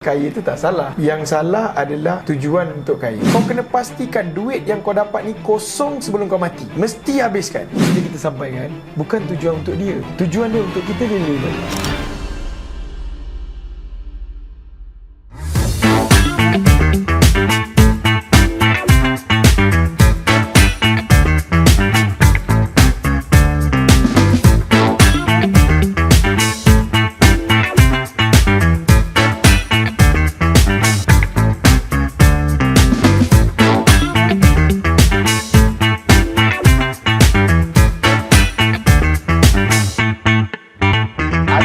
Kaya itu tak salah. Yang salah adalah tujuan untuk kaya. Kau kena pastikan duit yang kau dapat ni kosong sebelum kau mati. Mesti habiskan. Jadi kita sampaikan, bukan tujuan untuk dia. Tujuan dia untuk kita, dia lebih baik.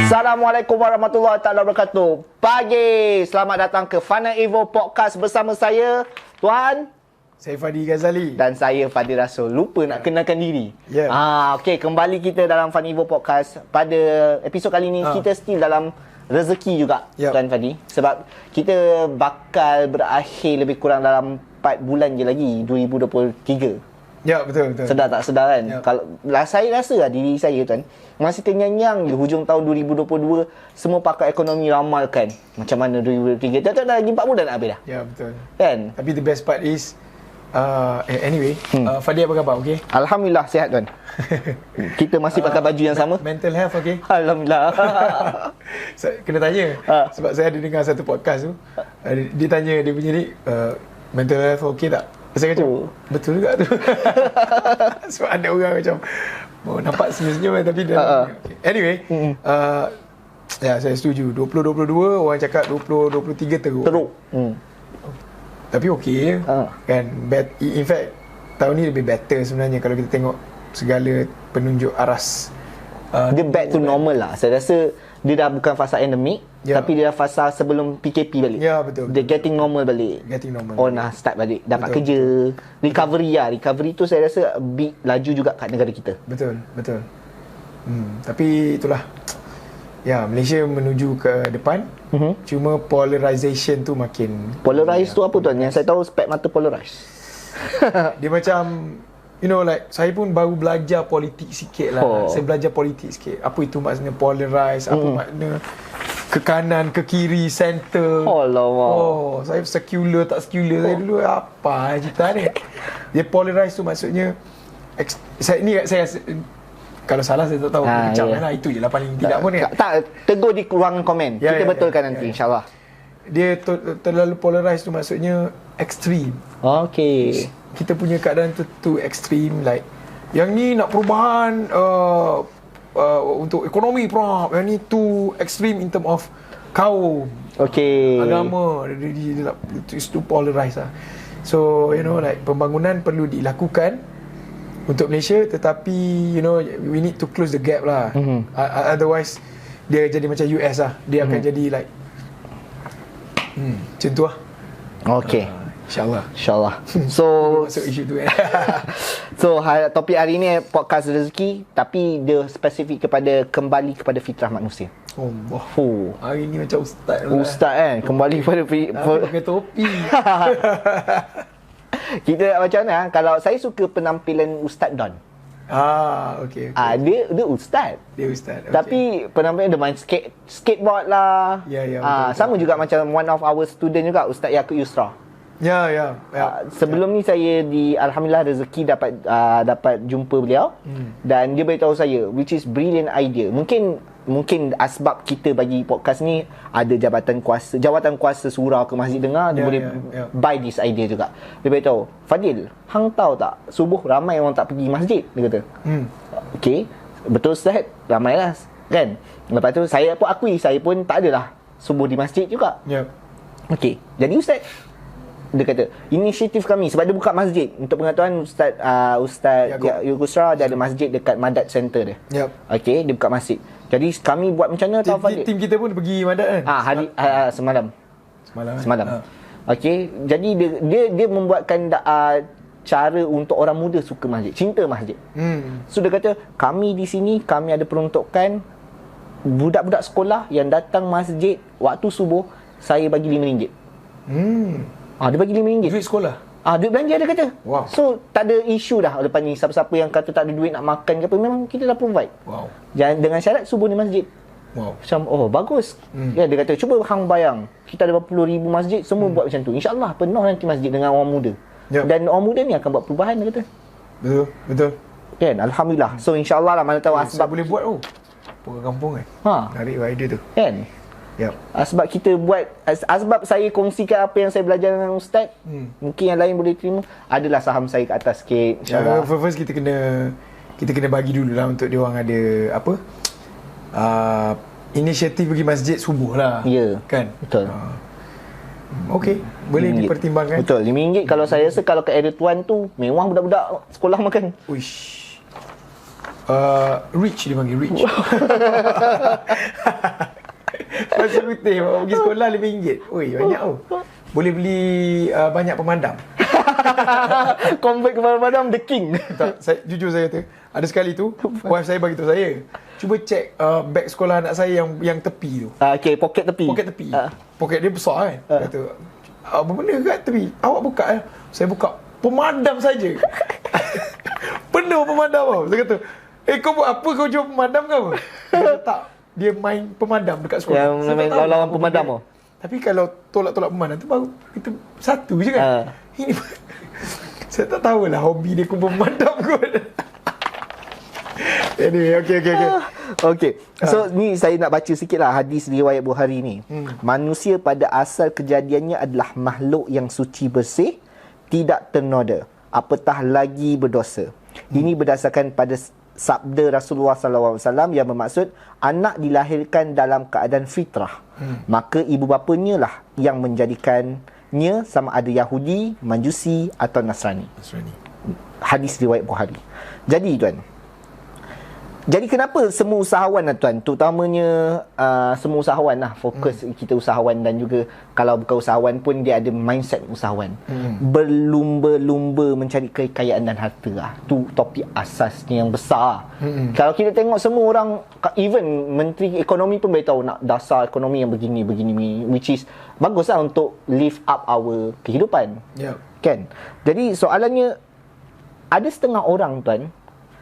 Assalamualaikum warahmatullahi taala wabarakatuh. Pagi. Selamat datang ke Fana Evo Podcast bersama saya, Tuan. Saya Fadi Ghazali. Dan saya Fadil Rasul. Lupa nak kenalkan diri. Ya. Okey, kembali kita dalam Fana Evo Podcast. Pada episod kali ni kita still dalam rezeki juga, Tuan Fadi. Sebab kita bakal berakhir lebih kurang dalam 4 bulan je lagi 2023. Ya, betul. Sedar tak sedar kan? Ya. Kalau saya rasa lah diri saya, Tuan, masih ternyanyang je hujung tahun 2022. Semua pakar ekonomi ramalkan macam mana 2023. Tak dah lagi 4 bulan nak habis dah. Ya, betul. Kan? Tapi the best part is anyway, Fadi apa khabar? Okey? Alhamdulillah sihat, Tuan. Kita masih pakai baju yang sama. Mental health okey? Alhamdulillah. Saya kena tanya. Sebab saya ada dengar satu podcast tu. Dia tanya dia punya ni, mental health okey tak? Saya kata, betul juga tu. Sebab ada orang macam nampak senyum-senyum tapi dah okay. Anyway, ya, saya setuju. 2022 orang cakap 2023 teruk. Tapi okey kan. In fact, tahun ni lebih better sebenarnya kalau kita tengok segala penunjuk aras. Dia back to normal lah. Saya rasa dia dah bukan fasa endemik, tapi dia dah fasa sebelum PKP balik. Ya, betul. Dia getting normal balik. Start balik. Dapat kerja. Recovery tu saya rasa big laju juga kat negara kita. Betul. Tapi itulah. Ya, Malaysia menuju ke depan. Cuma polarization tu makin. Polarize tu apa, Tuan? Yang saya tahu spek mata polarize. Dia macam, you know, like saya pun baru belajar politik sikit lah. Saya belajar politik sikit. Apa itu maksudnya polarize, apa makna ke kanan, ke kiri, center. Saya secular tak secular. Saya dulu apa cerita ni. Dia polarize tu maksudnya saya kalau salah saya tak tahu. Macam mana itu je lah paling tidak pun ni. Tak, tegur di ruangan komen. Kita betulkan nanti insyaAllah. Dia terlalu polarize tu maksudnya ekstrim. Okay. Kita punya keadaan tu too extreme, like yang ni nak perubahan untuk ekonomi perang, yang ni too extreme in term of kaum, agama. Dia it's too polarized lah. So you know, like pembangunan perlu dilakukan untuk Malaysia, tetapi you know, we need to close the gap lah. Otherwise dia jadi macam US lah. Dia akan jadi like macam tu lah. InsyaAllah. So masuk isu tu So topik hari ni podcast rezeki, tapi dia spesifik kembali kepada fitrah manusia. Hari ni macam ustaz kan, kembali kepada pakai topi. Kita macam mana, kalau saya suka penampilan Ustaz Don. Okay. Dia ustaz. Tapi penampilan dia main skateboard lah. Sama juga macam one of our student juga, Ustaz Yaakob Yusra. Sebelum ni saya alhamdulillah rezeki dapat jumpa beliau. Dan dia beritahu saya, which is brilliant idea. Mungkin asbab kita bagi podcast ni ada jawatan kuasa surau ke masjid dengar, dia boleh buy this idea juga. Dia beritahu, Fadil, hang tahu tak, subuh ramai orang tak pergi masjid, dia kata. Okay, betul Ustaz, ramai lah kan. Lepas tu saya pun akui, saya pun tak adalah subuh di masjid juga. Okay, jadi Ustaz, dia kata, inisiatif kami, sebab dia buka masjid. Untuk pengetahuan, Ustaz Yaakob Yusra, dia ada masjid dekat Madat Center dia. Okay, dia buka masjid. Jadi kami buat macam mana tahu Fadil? Tim kita pun pergi Madat kan? Semalam. Okay, jadi dia membuatkan cara untuk orang muda suka masjid, cinta masjid. So dia kata, kami di sini, kami ada peruntukan budak-budak sekolah yang datang masjid waktu subuh, saya bagi RM5. Dia bagi RM5. Duit sekolah? Duit belanja dia kata. So tak ada isu dah lepas ni. Siapa-siapa yang kata tak ada duit nak makan ke apa, memang kita dah provide. Dengan syarat subuh di masjid. Wow. Macam bagus. Ya, dia kata cuba hang bayang, kita ada berpuluh ribu masjid, semua buat macam tu. InsyaAllah penuh nanti masjid dengan orang muda. Dan orang muda ni akan buat perubahan, dia kata. Betul. Kan, alhamdulillah. So insyaAllah lah, mana tahu Sebab boleh buat Pura kampung kan. Tarik idea tu. Kan? Sebab kita buat, sebab saya kongsikan apa yang saya belajar dengan ustaz, mungkin yang lain boleh terima, adalah saham saya ke atas sikit, insyaAllah. First kita kena bagi dulu lah untuk dia orang ada apa, inisiatif pergi masjid subuh lah. Ya, kan? Betul. Okey, boleh RM5. dipertimbangkan. Betul, RM5 kalau saya rasa, kalau ke area tuan tu mewah budak-budak sekolah makan. Uish. Rich dia panggil rich. Pasal putih pergi sekolah RM5. Oi, banyak Boleh beli banyak pemandam. Convert ke madam the king. Tak, jujur saya kata, ada sekali tu wife saya bagi tahu saya, cuba check beg sekolah anak saya yang tepi tu. Okey, poket tepi. Poket dia besar kan. Kata, apa benda kat tepi? Awak buka Saya buka, pemadam saja. Penuh pemadam tau. Saya kata, kau buat apa, kau jual pemadam ke apa? Dia kata, tak, dia main pemadam dekat sekolah. Yang main lawan pemadam tu. Tapi kalau tolak-tolak pemadam tu baru kita satu je kan. Ini saya tak tahulah hobi dia kumpul pemadam kot. Anyway, okey. So ni saya nak baca sikitlah hadis riwayat Bukhari ni. Manusia pada asal kejadiannya adalah makhluk yang suci bersih, tidak ternoda, apatah lagi berdosa. Ini berdasarkan pada sabda Rasulullah SAW yang bermaksud anak dilahirkan dalam keadaan fitrah. Maka ibu bapanya lah yang menjadikannya sama ada Yahudi, Majusi atau Nasrani. Hadis riwayat Bukhari. Jadi kenapa semua usahawan lah tuan, terutamanya semua usahawan lah, fokus kita usahawan, dan juga kalau bukan usahawan pun dia ada mindset usahawan, berlumba-lumba mencari kekayaan dan harta lah. Tu topik asasnya yang besar. Kalau kita tengok semua orang, even Menteri Ekonomi pun beritahu nak dasar ekonomi yang begini, which is bagus lah untuk lift up our kehidupan. Kan? Jadi soalannya, ada setengah orang tuan,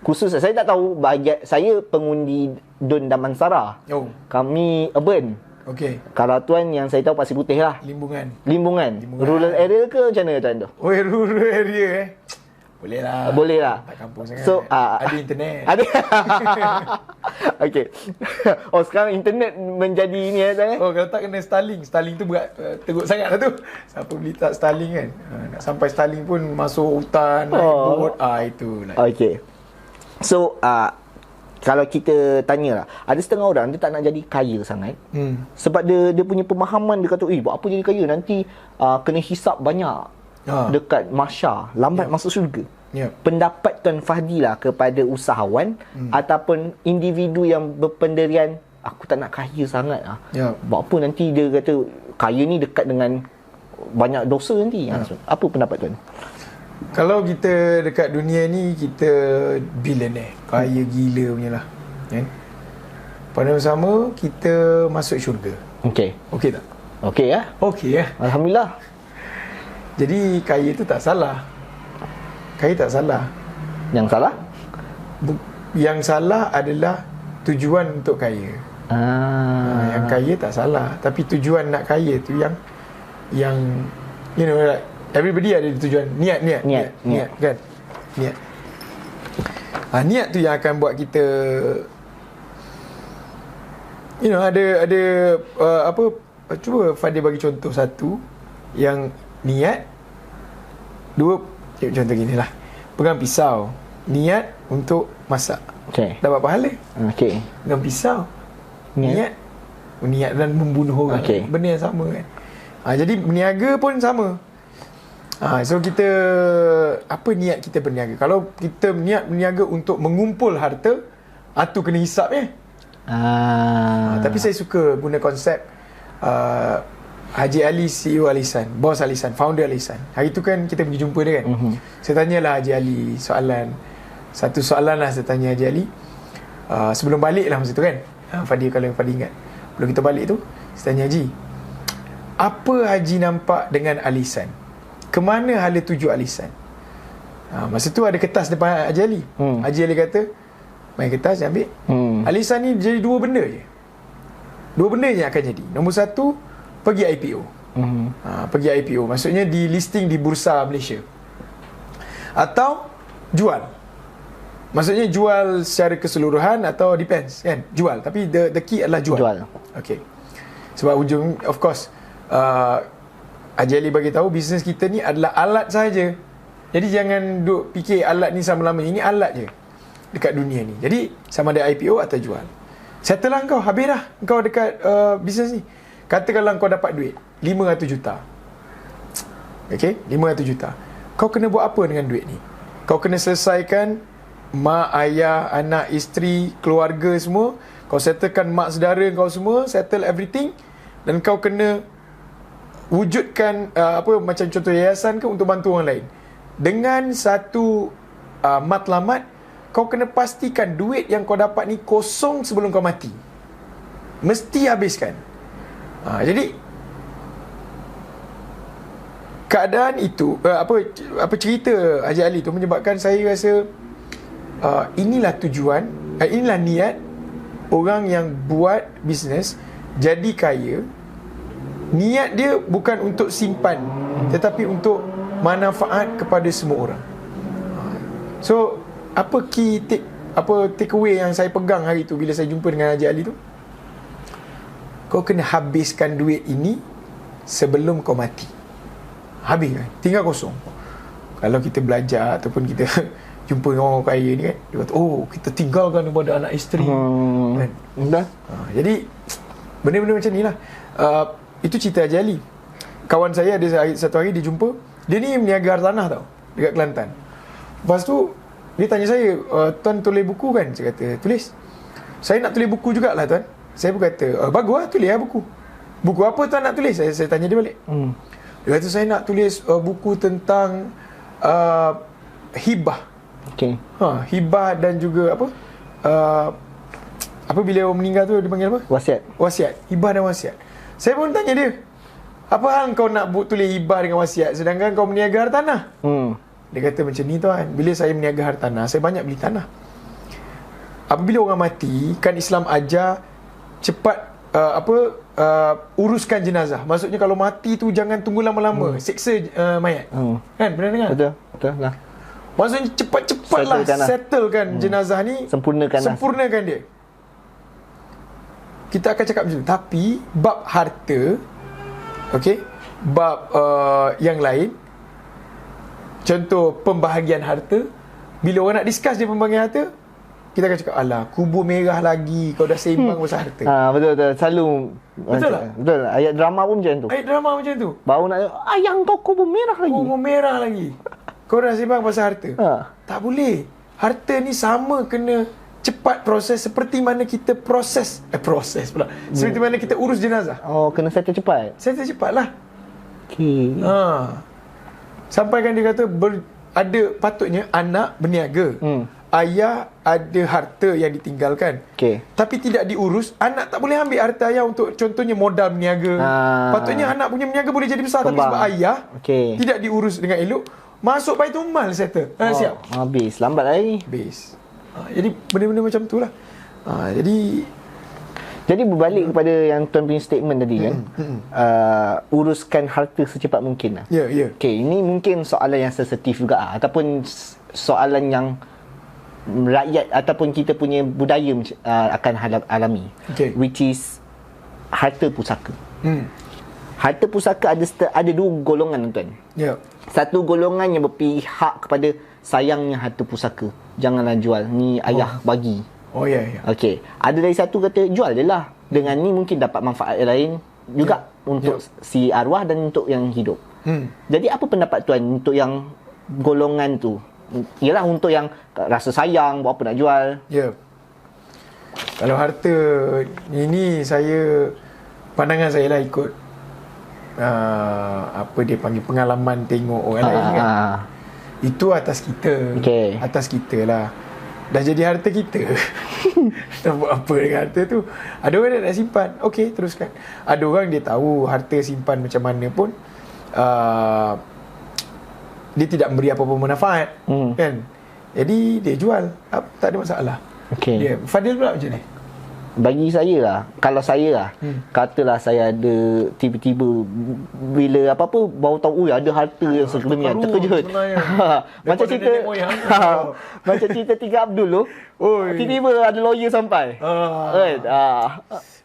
khusus saya tak tahu, saya pengundi Dun Damansara. Kami urban. Okey. Kalau tuan yang saya tahu Pasir Putih lah. Limbungan. Rural area ke macam mana tuan tu? Rural area Boleh lah. Tak kampung sangat. So ada internet. Ada. Okey. Sekarang internet menjadi ni tuan. Kalau tak kena Starlink tu berat, teruk sangat lah tu. Siapa beli tak Starlink kan? Nak sampai Starlink pun masuk hutan, naik boat. Itulah. Okey. So, kalau kita tanyalah, ada setengah orang dia tak nak jadi kaya sangat. Sebab dia punya pemahaman, dia kata, buat apa jadi kaya? Nanti kena hisap banyak dekat mahsyar, lambat masuk syurga. Pendapat Tuan Fahdi lah kepada usahawan ataupun individu yang berpendirian, aku tak nak kaya sangat lah. Buat apa nanti dia kata, kaya ni dekat dengan banyak dosa nanti. Apa pendapat Tuan? Kalau kita dekat dunia ni, kita billionaire, kaya gila punya lah, kan? Pada masa sama, kita masuk syurga. Okey tak? Okey ya? Okey ya. Alhamdulillah. Jadi kaya tu tak salah. Yang salah? Yang salah adalah tujuan untuk kaya. Yang kaya tak salah, tapi tujuan nak kaya tu yang you know, like, everybody ada tujuan, niat kan. Niat tu yang akan buat kita, you know, ada cuba Fadil bagi contoh satu yang niat. Dua, contoh gini lah, pegang pisau, niat untuk masak, dapat pahala. Pegang pisau, niat dan membunuh orang, benda yang sama kan. Jadi berniaga pun sama. So kita, apa niat kita berniaga? Kalau kita niat berniaga untuk mengumpul harta, tu kena hisap ya. Tapi saya suka guna konsep Haji Ali, CEO Alisan, bos Alisan, founder Alisan. Hari tu kan kita pergi jumpa dia kan. Saya tanyalah Haji Ali satu soalan lah saya tanya Haji Ali sebelum balik lah masa tu kan. Fadil, kalau yang Fadil ingat, sebelum kita balik tu, saya tanya Haji, apa Haji nampak dengan Alisan? Kemana hala tuju Alisan? Masa tu ada kertas depan Haji Ali. Haji Ali kata, main kertas, ambil. Alisan ni jadi dua benda je. Dua benda yang akan jadi. Nombor satu, pergi IPO. Pergi IPO, maksudnya di listing di Bursa Malaysia. Atau jual. Maksudnya jual secara keseluruhan atau depends kan. Jual, tapi the key adalah jual. Okay. Sebab ujung, of course, Haji Ali bagi tahu bisnes kita ni adalah alat saja. Jadi jangan duk fikir alat ni selama-lama. Ini alat je dekat dunia ni. Jadi sama ada IPO atau jual. Settle lah kau, habis dah kau dekat bisnes ni. Katakanlah kau dapat duit 500 juta. Okay, 500 juta. Kau kena buat apa dengan duit ni? Kau kena selesaikan mak, ayah, anak, isteri, keluarga semua. Kau settlekan mak saudara kau semua, settle everything. Dan kau kena wujudkan macam contoh yayasan ke untuk bantu orang lain. Dengan satu matlamat, kau kena pastikan duit yang kau dapat ni kosong sebelum kau mati. Mesti habiskan. Jadi keadaan itu apa cerita Haji Ali tu menyebabkan saya rasa inilah tujuan, inilah niat orang yang buat bisnes jadi kaya. Niat dia bukan untuk simpan, tetapi untuk manfaat kepada semua orang. So apa takeaway yang saya pegang hari tu bila saya jumpa dengan Haji Ali tu? Kau kena habiskan duit ini sebelum kau mati. Habis kan? Tinggal kosong. Kalau kita belajar ataupun kita jumpa dengan orang kaya ni kan, dia kata, oh kita tinggalkan kepada anak isteri kan? Jadi benda-benda macam ni lah. Itu cerita Haji Ali. Kawan saya ada satu hari dia jumpa, dia ni meniaga hartanah tau, dekat Kelantan. Lepas tu dia tanya saya, tuan tulis buku kan? Saya kata, tulis. Saya nak tulis buku jugalah tuan. Saya pun kata, bagus lah, tulis lah buku. Buku apa tuan nak tulis? Saya tanya dia balik. Dia kata, saya nak tulis buku tentang hibah. Okay. Hibah dan juga apa bila orang meninggal tu dipanggil apa? Wasiat. Hibah dan wasiat. Saya pun tanya dia, apa hal kau nak tulis hibah dengan wasiat sedangkan kau meniaga hartanah? Dia kata macam ni tuan, bila saya meniaga hartanah, saya banyak beli tanah. Apabila orang mati, kan Islam ajar cepat uruskan jenazah. Maksudnya kalau mati tu jangan tunggu lama-lama, siksa mayat. Kan pernah dengar? Betul lah. Maksudnya cepat-cepatlah settlekan jenazah ni, sempurnakan dia. Kita akan cakap macam tu. Tapi bab harta, okey, bab yang lain, contoh pembahagian harta, bila orang nak discuss dia pembahagian harta, kita akan cakap, alah, kubur merah lagi, kau dah seimbang pasal harta. Betul. Selalu. Betul tak? Betul. Ayat drama pun macam tu. Baru nak, ayang kau kubur merah lagi. Kau dah seimbang pasal harta. Tak boleh. Harta ni sama kena cepat proses seperti mana kita proses pula. Seperti mana kita urus jenazah. Kena settle cepat. Settle cepatlah. Okay. Sampaikan dia kata ada patutnya anak berniaga. Ayah ada harta yang ditinggalkan. Tapi tidak diurus, anak tak boleh ambil harta ayah untuk contohnya modal berniaga. Patutnya anak punya berniaga boleh jadi besar, tapi sebab ayah tidak diurus dengan elok, masuk Baitul Mal settle. Siap. Habis, lambat lagi. Habis. Jadi benda-benda macam tu lah. Jadi berbalik kepada yang tuan punya statement tadi kan, uruskan harta secepat mungkin lah. Ya. Okay, ini mungkin soalan yang sensitif juga ataupun soalan yang rakyat ataupun kita punya budaya akan alami, which is harta pusaka. Harta pusaka ada dua golongan tuan. Satu golongan yang berpihak kepada sayangnya harta pusaka, janganlah jual, ni ayah bagi. Okey, ada dari satu kata jual je lah, dengan ni mungkin dapat manfaat lain juga untuk si arwah dan untuk yang hidup. Jadi apa pendapat tuan untuk yang golongan tu? Ialah untuk yang rasa sayang, buat apa nak jual. Kalau harta ini, pandangan saya lah ikut apa dia panggil, pengalaman tengok orang lain kan. Itu atas kita. Atas kita lah. Dah jadi harta kita. Nak buat apa dengan harta tu? Ada orang nak simpan, okey, teruskan. Ada orang dia tahu harta simpan macam mana pun dia tidak memberi apa-apa manfaat, kan? Jadi dia jual, tak ada masalah. Dia Fadil pula macam ni. bagi saya lah, kalau saya lah, katalah saya ada tiba-tiba bila apa-apa baru tahu ada harta yang sekelumnya, terkejut. Macam cerita macam cerita Tiga Abdul tu. Tiba-tiba ada lawyer sampai. Kan?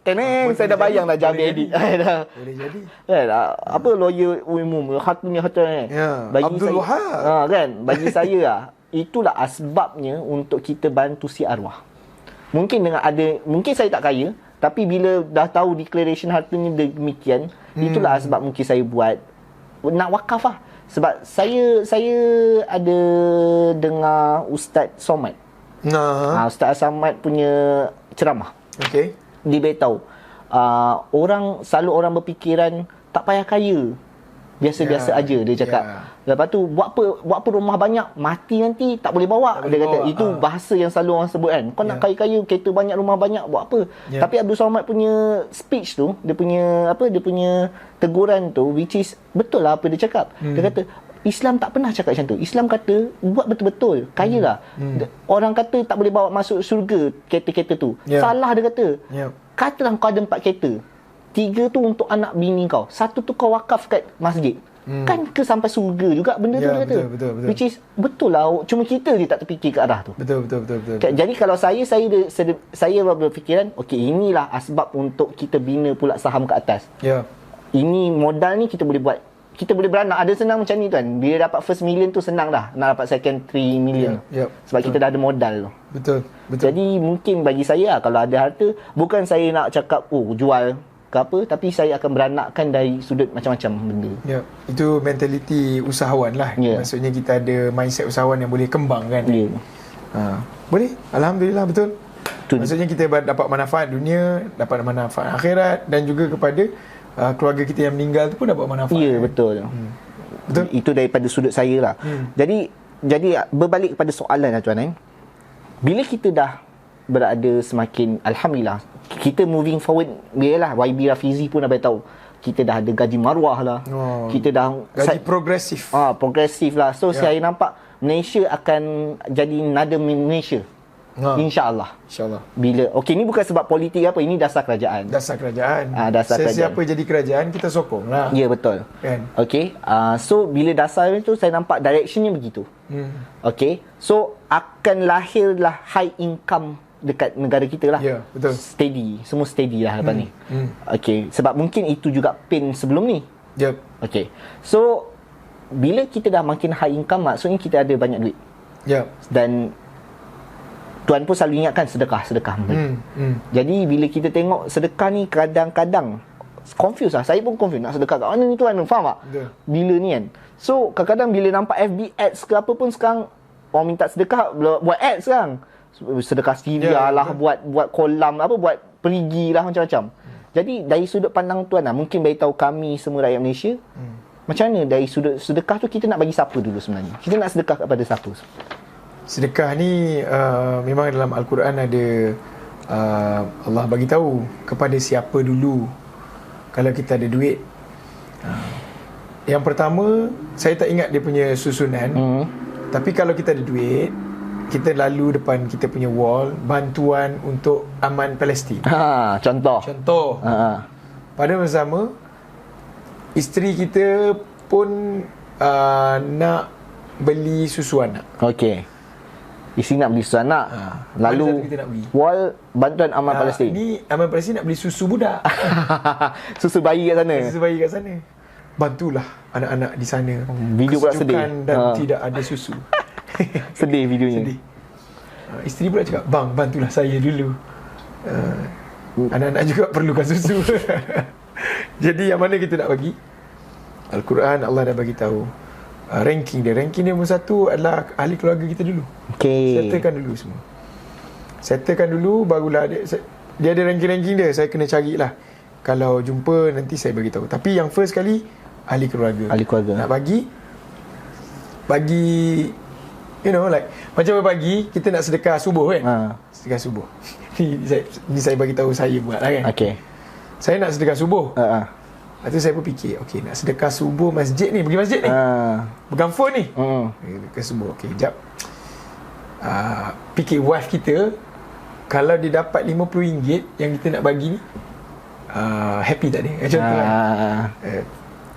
Teneng, saya dah bayang dah jambi edit. Boleh jadi. Kan? Apa lawyer umum, hartanya ni. Bagi Abdul saya, Wahab. kan? Bagi saya lah, itulah asbabnya untuk kita bantu si arwah. Mungkin saya tak kaya, tapi bila dah tahu declaration hartanya demikian, itulah sebab mungkin saya buat nak wakaf lah. Sebab saya ada dengar Ustaz Somad. Ustaz Somad punya ceramah. Okey. Dia beritahu selalu orang berfikiran tak payah kaya, biasa-biasa aja, dia cakap. Lepas tu buat apa rumah banyak, mati nanti tak boleh bawa. Dia kata itu bahasa yang selalu orang sebut kan. Kau nak kaya-kaya, kereta banyak, rumah banyak, buat apa? Tapi Abdul Somad punya speech tu, dia punya teguran tu, which is betul lah apa dia cakap. Dia kata Islam tak pernah cakap macam tu. Islam kata buat betul-betul, kayalah. Orang kata tak boleh bawa masuk syurga kereta-kereta tu. Salah dia kata. Katalah kau ada 4 kereta. 3 tu untuk anak bini kau, 1 tu kau wakaf kat masjid. Kan ke sampai surga juga benda tu, dia kata. Betul. Which is betul lah, cuma kita je tak terfikir ke arah tu. Betul. Jadi kalau saya berfikiran, okey, inilah asbab untuk kita bina pula saham ke atas. Ini modal ni kita boleh buat. Kita boleh beranak. Ada senang macam ni tuan. Bila dapat first million tu senang dah nak dapat second 3 million. Sebab kita dah ada modal tu. Betul. Jadi mungkin bagi saya kalau ada harta, bukan saya nak cakap jual ke apa, tapi saya akan beranakkan dari sudut macam-macam benda. Itu mentaliti usahawan lah. Maksudnya kita ada mindset usahawan yang boleh kembang kan. Boleh. Alhamdulillah, betul. Maksudnya kita dapat manfaat dunia, dapat manfaat akhirat, dan juga kepada keluarga kita yang meninggal tu pun dapat manfaat. Betul. Betul. Itu daripada sudut saya lah. Jadi berbalik kepada soalan lah tuan. Bila kita dah berada semakin, alhamdulillah, kita moving forward. Biarlah YB Rafizi pun dah beritahu kita dah ada gaji maruah lah. Kita dah gaji progresif. Progresif lah. So saya nampak Malaysia akan jadi another Malaysia. InsyaAllah. Bila ni bukan sebab politik apa, ini dasar kerajaan. Sesiapa jadi kerajaan, kita sokong lah. Ya, betul kan? So bila dasar itu saya nampak directionnya begitu. So akan lahirlah high income dekat negara kita lah. Betul. Steady, semua steady lah lepas ni. Sebab mungkin itu juga pain sebelum ni. So bila kita dah makin high income, maksudnya kita ada banyak duit. Dan Tuan pun selalu ingatkan sedekah. Jadi bila kita tengok sedekah ni, kadang-kadang confuse lah. Saya pun confuse, nak sedekah kat mana ni tuan, faham tak? Bila ni kan. So kadang-kadang bila nampak FB ads ke apa pun, sekarang orang minta sedekah, buat ads sekarang. Sedekah Syria lah, buat kolam apa, buat perigi lah, macam-macam. Jadi dari sudut pandang tuan lah, mungkin beritahu kami semua rakyat Malaysia, macam mana dari sudut sedekah tu, kita nak bagi siapa dulu sebenarnya? Kita nak sedekah kepada siapa? Sedekah ni memang dalam Al-Quran ada Allah bagi tahu kepada siapa dulu kalau kita ada duit. Yang pertama, saya tak ingat dia punya susunan, tapi kalau kita ada duit, kita lalu depan kita punya wall bantuan untuk aman Palestin. Contoh. Pada masa sama, isteri kita pun nak beli susu anak. Isteri nak beli susu anak. Lalu wall bantuan aman Palestin. Ni aman Palestin nak beli susu budak. Susu bayi kat sana. Bantulah anak-anak di sana. Video pula sedih dan tidak ada susu. Sedih videonya. Isteri pula cakap, bang, bantulah saya dulu. Anak-anak juga perlukan susu. Jadi yang mana kita nak bagi? Al-Quran, Allah dah bagi tahu ranking dia nombor 1 adalah ahli keluarga kita dulu. Settlekan dulu semua. Settlekan dulu, barulah dia ada ranking dia. Saya kena carilah. Kalau jumpa nanti saya bagi tahu. Tapi yang first kali, ahli keluarga. Nak bagi macam pagi kita nak sedekah subuh kan. Sedekah subuh. Ni saya bagi tahu saya buat lah kan. Saya nak sedekah subuh. Lepas tu saya pun fikir, nak sedekah subuh masjid ni, pergi masjid ni, pegang phone ni, sedekah subuh. Sekejap, fikir wife kita kalau dia dapat RM50 yang kita nak bagi ni, happy tak dia? Contoh kan.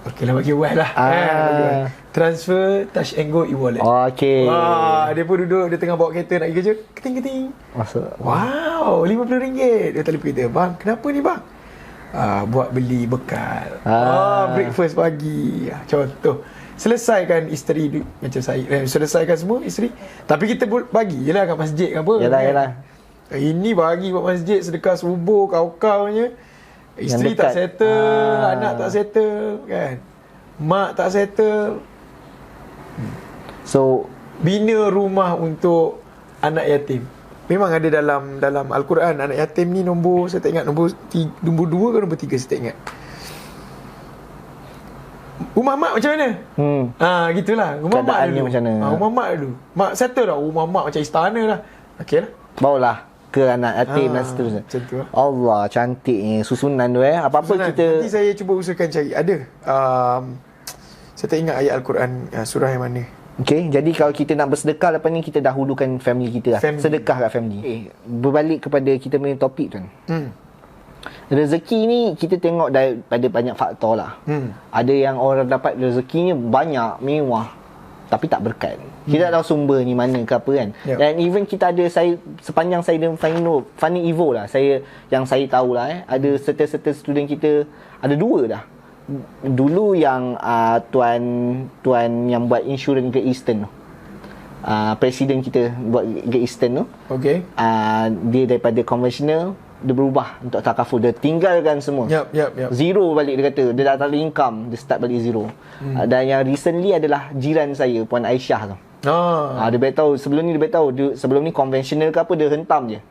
Okey lah, bagi wal lah. Bagi wal. Transfer touch and go e-wallet. Okey. Dia pun duduk, dia tengah bawa kereta nak pergi kerja. Keting-keting. Wow, RM50. Dia telefon kita. Bang, kenapa ni bang? Buat beli bekal. Breakfast pagi. Contoh. Selesaikan isteri macam saya. Selesaikan semua isteri. Tapi kita bagi je lah kat masjid ke apa. Yalah. Ini bagi buat masjid, sedekah subuh, kau-kaunya. Isteri tak settle, anak tak settle kan. Mak tak settle. So, bina rumah untuk anak yatim. Memang ada dalam Al-Quran, anak yatim ni nombor, saya tak ingat nombor 2 ke nombor 3, saya tak ingat. Rumah mak macam mana? Gitulah. Rumah mak dulu. Macam mana? Rumah mak dulu. Mak settle dah. Rumah mak macam istana lah. Okey lah. Bawalah ke anak yatim dan seterusnya. Macam tu lah. Allah, cantiknya susunan tu Apa-apa susunan. kita... Nanti saya cuba usahakan cari. Ada. Saya tak ingat ayat Al-Quran surah yang mana. Okay, jadi kalau kita nak bersedekah lepas ni, kita dahulukan family kita lah. Sedekah kat family. Berbalik kepada kita punya topik tu. Rezeki ni kita tengok daripada banyak faktor lah. Ada yang orang dapat rezekinya banyak, mewah, tapi tak berkat. Kita tak tahu sumber ni mana ke apa kan. Dan even kita ada, sepanjang saya dan Funny Evo lah, yang saya tahu lah ada certain student kita, ada 2 dah. Dulu yang tuan yang buat insurans Great Eastern tu, presiden kita buat Great Eastern tu. Okay. Dia daripada konvensional, dia berubah untuk takaful. Dia tinggalkan semua. Yep. Zero balik, dia kata. Dia tak ada income, dia start balik zero. Dan yang recently adalah jiran saya, Puan Aisyah tu. Dia beritahu, sebelum ni sebelum ni konvensional ke apa, dia hentam je.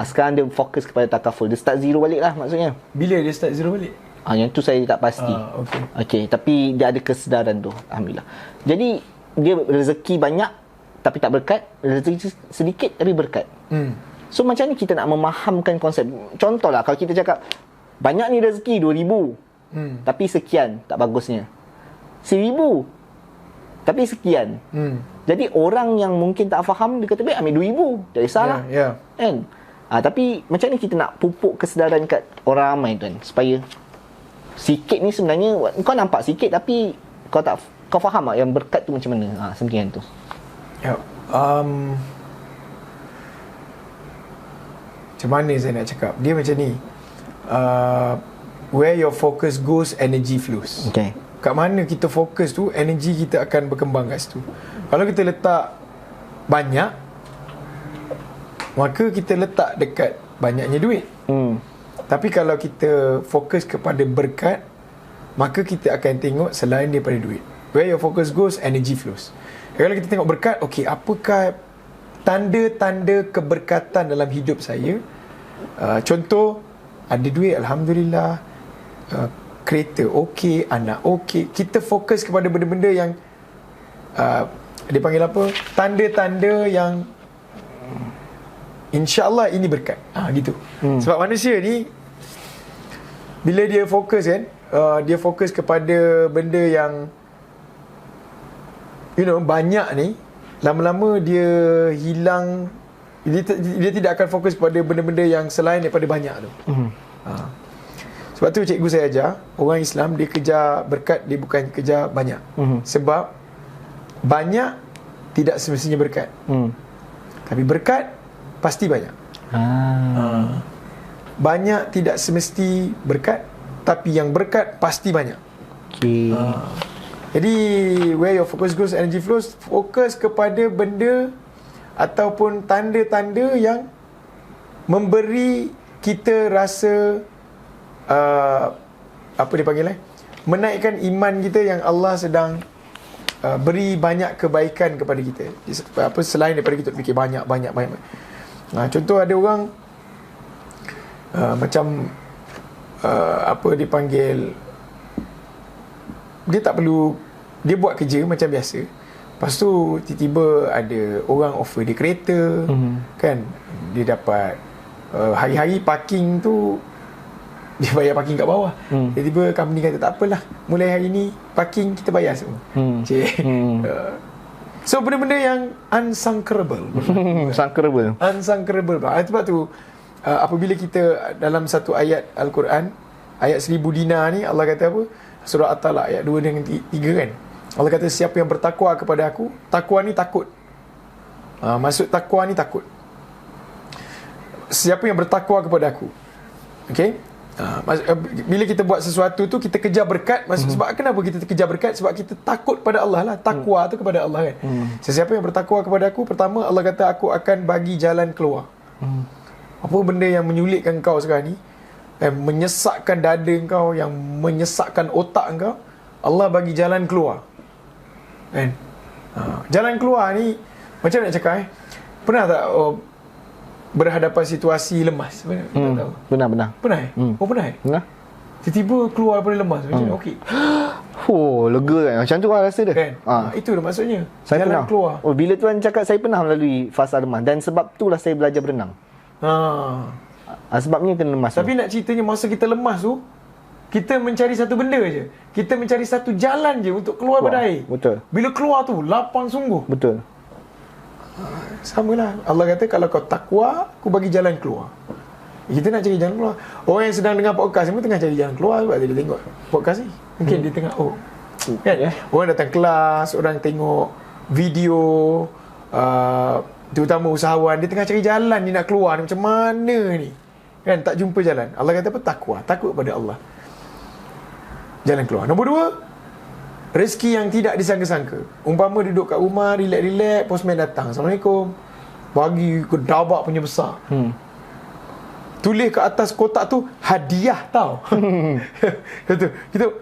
Sekarang dia fokus kepada takaful. Dia start zero balik lah maksudnya. Bila dia start zero balik? Yang tu saya tak pasti. Okay, tapi dia ada kesedaran tu, alhamdulillah. Jadi dia rezeki banyak tapi tak berkat, rezeki sedikit tapi berkat. So macam ni kita nak memahamkan konsep. Contohlah kalau kita cakap banyak ni rezeki 2,000, tapi sekian tak bagusnya. 1,000 tapi sekian. Jadi orang yang mungkin tak faham, dia kata baik ambil 2,000, tak kisahlah. Kan? Tapi macam ni kita nak pupuk kesedaran kat orang ramai tuan, supaya sikit ni sebenarnya kau nampak sikit tapi kau faham tak yang berkat tu macam mana. Sebenarnya tu. Macam mana saya nak cakap? Dia macam ni. Where your focus goes, energy flows. Okay. Kat mana kita fokus tu, energi kita akan berkembang kat situ. Kalau kita letak banyak, maka kita letak dekat banyaknya duit. Tapi kalau kita fokus kepada berkat, maka kita akan tengok selain daripada duit. Where your focus goes, energy flows. Kalau kita tengok berkat, okey, apakah tanda-tanda keberkatan dalam hidup saya? Contoh, ada duit, alhamdulillah. Kereta okey, anak okey. Kita fokus kepada benda-benda yang dia panggil apa? Tanda-tanda yang InsyaAllah ini berkat. Gitu. Sebab manusia ni, bila dia fokus kan, dia fokus kepada benda yang banyak ni, lama-lama dia hilang. Dia tidak akan fokus kepada benda-benda yang selain daripada banyak tu. Sebab tu cikgu saya ajar, orang Islam dia kejar berkat, dia bukan kejar banyak. Sebab banyak tidak semestinya berkat. Tapi berkat pasti banyak. Banyak tidak semesti berkat, tapi yang berkat pasti banyak. Jadi where your focus goes, energy flows. Fokus kepada benda ataupun tanda-tanda yang memberi kita rasa apa dia panggil menaikkan iman kita, yang Allah sedang beri banyak kebaikan kepada kita. Apa selain daripada kita fikir banyak. Contoh ada orang macam apa dipanggil, dia tak perlu, dia buat kerja macam biasa, lepas tu tiba-tiba ada orang offer dia kereta, kan, dia dapat hari-hari parking tu dia bayar parking kat bawah. Tiba-tiba company kata tak apalah, mulai hari ni parking kita bayar semua. So benda-benda yang unsankerable. Unsankerable. Unsankerable. Sebab tu apabila kita dalam satu ayat Al-Quran, ayat 1000 dinar ni, Allah kata apa? Surah At-Talaq ayat 2 dan 3 kan. Allah kata siapa yang bertakwa kepada aku, takwa ni takut. Maksud takwa ni takut. Siapa yang bertakwa kepada aku. Okey? Bila kita buat sesuatu tu, kita kejar berkat. Sebab kenapa kita kejar berkat? Sebab kita takut pada Allah lah. Takwa tu kepada Allah kan. Sesiapa yang bertakwa kepada aku, pertama Allah kata aku akan bagi jalan keluar. Apa benda yang menyulitkan kau sekarang ni, menyesakkan dada kau, yang menyesakkan otak kau, Allah bagi jalan keluar kan. Jalan keluar ni macam nak cakap pernah tak berhadapan situasi lemas? Benar. Pernah pernah Benar. tiba-tiba keluar daripada lemas macam ni, okey. Lega kan. Macam tu lah rasa dia Kan? Itu dah maksudnya. Saya jalan pernah keluar. Bila tuan cakap, saya pernah melalui fasa lemas. Dan sebab itulah saya belajar berenang. Sebabnya kena lemas. Tapi nak ceritanya, masa kita lemas tu, kita mencari satu benda je. Kita mencari satu jalan je untuk keluar pada air. Betul. Bila keluar tu, lapang sungguh. Betul. Samalah. Allah kata kalau kau takwa, aku bagi jalan keluar. Kita nak cari jalan keluar. Orang yang sedang dengar podcast ni pun tengah cari jalan keluar sebab dia tengok podcast ni. Mungkin dia tengah kan? Orang datang kelas, orang tengok video, terutama usahawan, dia tengah cari jalan, dia nak keluar ni, macam mana ni kan, tak jumpa jalan. Allah kata apa? Takwa, takut pada Allah, jalan keluar. Nombor 2, rezeki yang tidak disangka-sangka. Umpama duduk kat rumah, relax-relax, postman datang, Assalamualaikum, bagi kedabak punya besar, tulis kat atas kotak tu hadiah tau. kita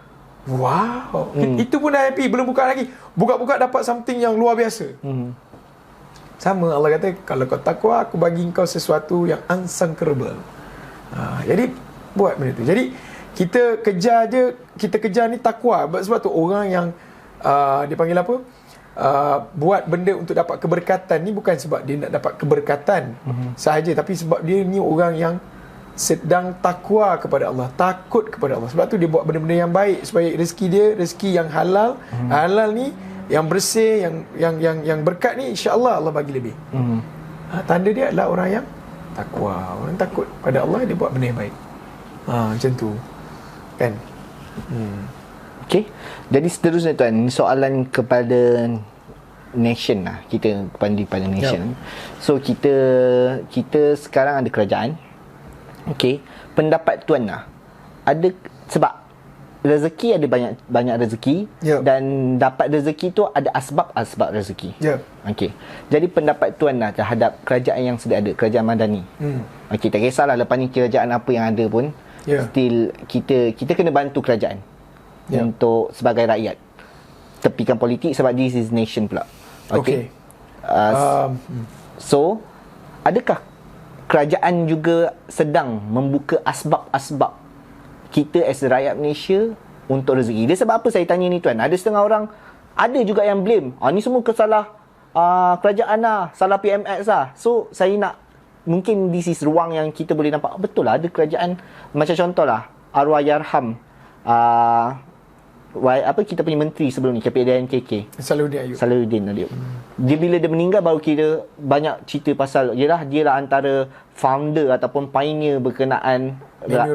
wow, itu pun dah happy. Belum buka lagi, buka-buka dapat something yang luar biasa. Sama, Allah kata kalau kau takwa, aku bagi kau sesuatu yang unsankerable. Jadi buat benda tu. Jadi kita kejar ni takwa. Sebab tu orang yang dia panggil apa, buat benda untuk dapat keberkatan ni, bukan sebab dia nak dapat keberkatan sahaja, tapi sebab dia ni orang yang sedang takwa kepada Allah, takut kepada Allah. Sebab tu dia buat benda-benda yang baik supaya rezeki dia rezeki yang halal. Halal ni yang bersih, yang berkat ni, insya-Allah Allah bagi lebih. Tanda dia adalah orang yang takwa, orang takut pada Allah, dia buat benda yang baik. Macam tu kan. Okey. Jadi seterusnya tuan, soalan kepada nation lah, kita kepada nation. So kita sekarang ada kerajaan. Okey, pendapat tuan lah, ada, sebab rezeki ada banyak rezeki, dan dapat rezeki tu ada asbab rezeki. Okey. Jadi pendapat tuan lah terhadap kerajaan yang sedia ada, kerajaan madani. Okey, tak kisahlah lepas ni kerajaan apa yang ada pun, still kita kena bantu kerajaan untuk sebagai rakyat. Tepikan politik sebab this is nation pula. Okey. So, adakah kerajaan juga sedang membuka asbab-asbab kita as rakyat Malaysia untuk rezeki? Dia sebab apa saya tanya ni tuan? Ada setengah orang, ada juga yang blame, ni semua kesalah kerajaan lah, salah PMX lah. So saya nak, mungkin this is ruang yang kita boleh nampak betul lah ada kerajaan. Macam contohlah Arwahayarham kita punya menteri sebelum ni, KPDN KK, Salahuddin Ayub. Dia bila dia meninggal, baru kita banyak cerita pasal dia lah antara founder ataupun pioneer berkenaan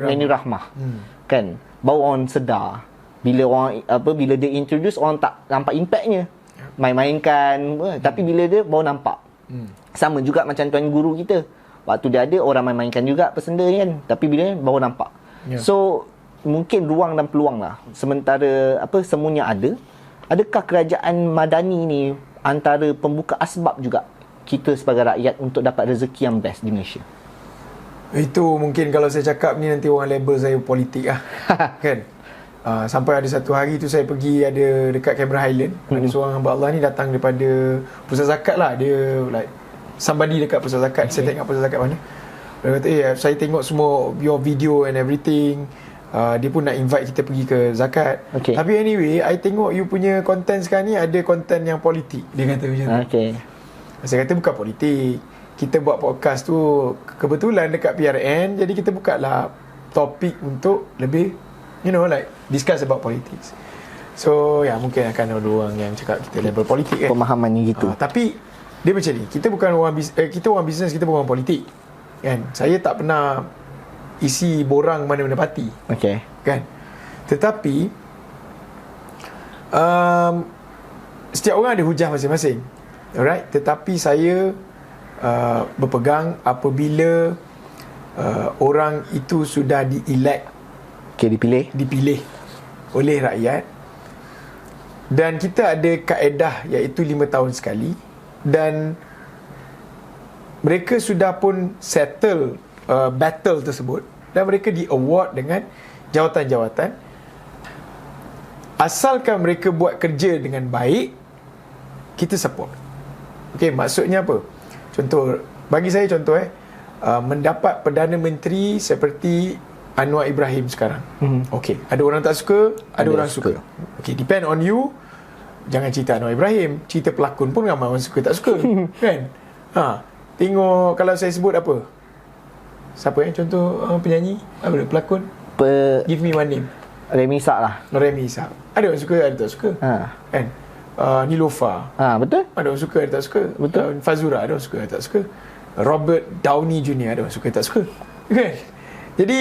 menu rahmah. Kan, baru orang sedar bila dia introduce, orang tak nampak impactnya, main-mainkan, tapi bila dia baru nampak. Sama juga macam tuan guru kita, waktu dia ada orang main-mainkan juga pesenda kan, tapi bila baru nampak. So mungkin ruang dan peluang lah. Sementara semuanya ada, adakah kerajaan madani ni antara pembuka asbab juga kita sebagai rakyat untuk dapat rezeki yang best di Malaysia? Itu mungkin kalau saya cakap ni nanti orang label saya politik lah. Kan? Sampai ada satu hari tu saya pergi ada dekat Cameron Highland, ada seorang hamba Allah ni datang daripada pusat zakat lah. Dia like somebody dekat pusat zakat. Saya tengok pusat zakat mana, dia kata saya tengok semua your video and everything. Dia pun nak invite kita pergi ke zakat. Tapi anyway, I tengok you punya content sekarang ni ada content yang politik. Dia kata macam tu. Saya kata bukan politik, kita buat podcast tu kebetulan dekat PRN, jadi kita buka lah topik untuk lebih like discuss about politics. So mungkin akan ada orang yang cakap kita level politik kan. Pemahaman ni gitu. Tapi dia macam ni, kita bukan kita orang bisnes, kita bukan orang politik kan. Saya tak pernah isi borang mana-mana parti. Okay. Kan. Tetapi setiap orang ada hujah masing-masing. Alright, tetapi saya berpegang apabila orang itu sudah di-elect, dipilih oleh rakyat, dan kita ada kaedah iaitu 5 tahun sekali, dan mereka sudah pun settle battle tersebut dan mereka di-award dengan jawatan-jawatan, asalkan mereka buat kerja dengan baik, kita support. Okay, maksudnya apa? Contoh, bagi saya contoh mendapat Perdana Menteri seperti Anwar Ibrahim sekarang. Okay, ada orang tak suka, ada orang suka. Okay, depend on you. Jangan cerita Anwar Ibrahim, cerita pelakon pun ramai orang suka tak suka. Kan? Tengok, kalau saya sebut apa? Siapa contoh penyanyi? Apa dia? Pelakon? Give me one name. Remy Sak lah. Remy Sak. Ada orang suka, ada tak suka. Kan? Niloufar. Betul. Ada orang suka, ada tak suka. Betul. Fazura, ada orang suka, ada tak suka. Robert Downey Jr., ada orang suka, tak suka. Kan? Jadi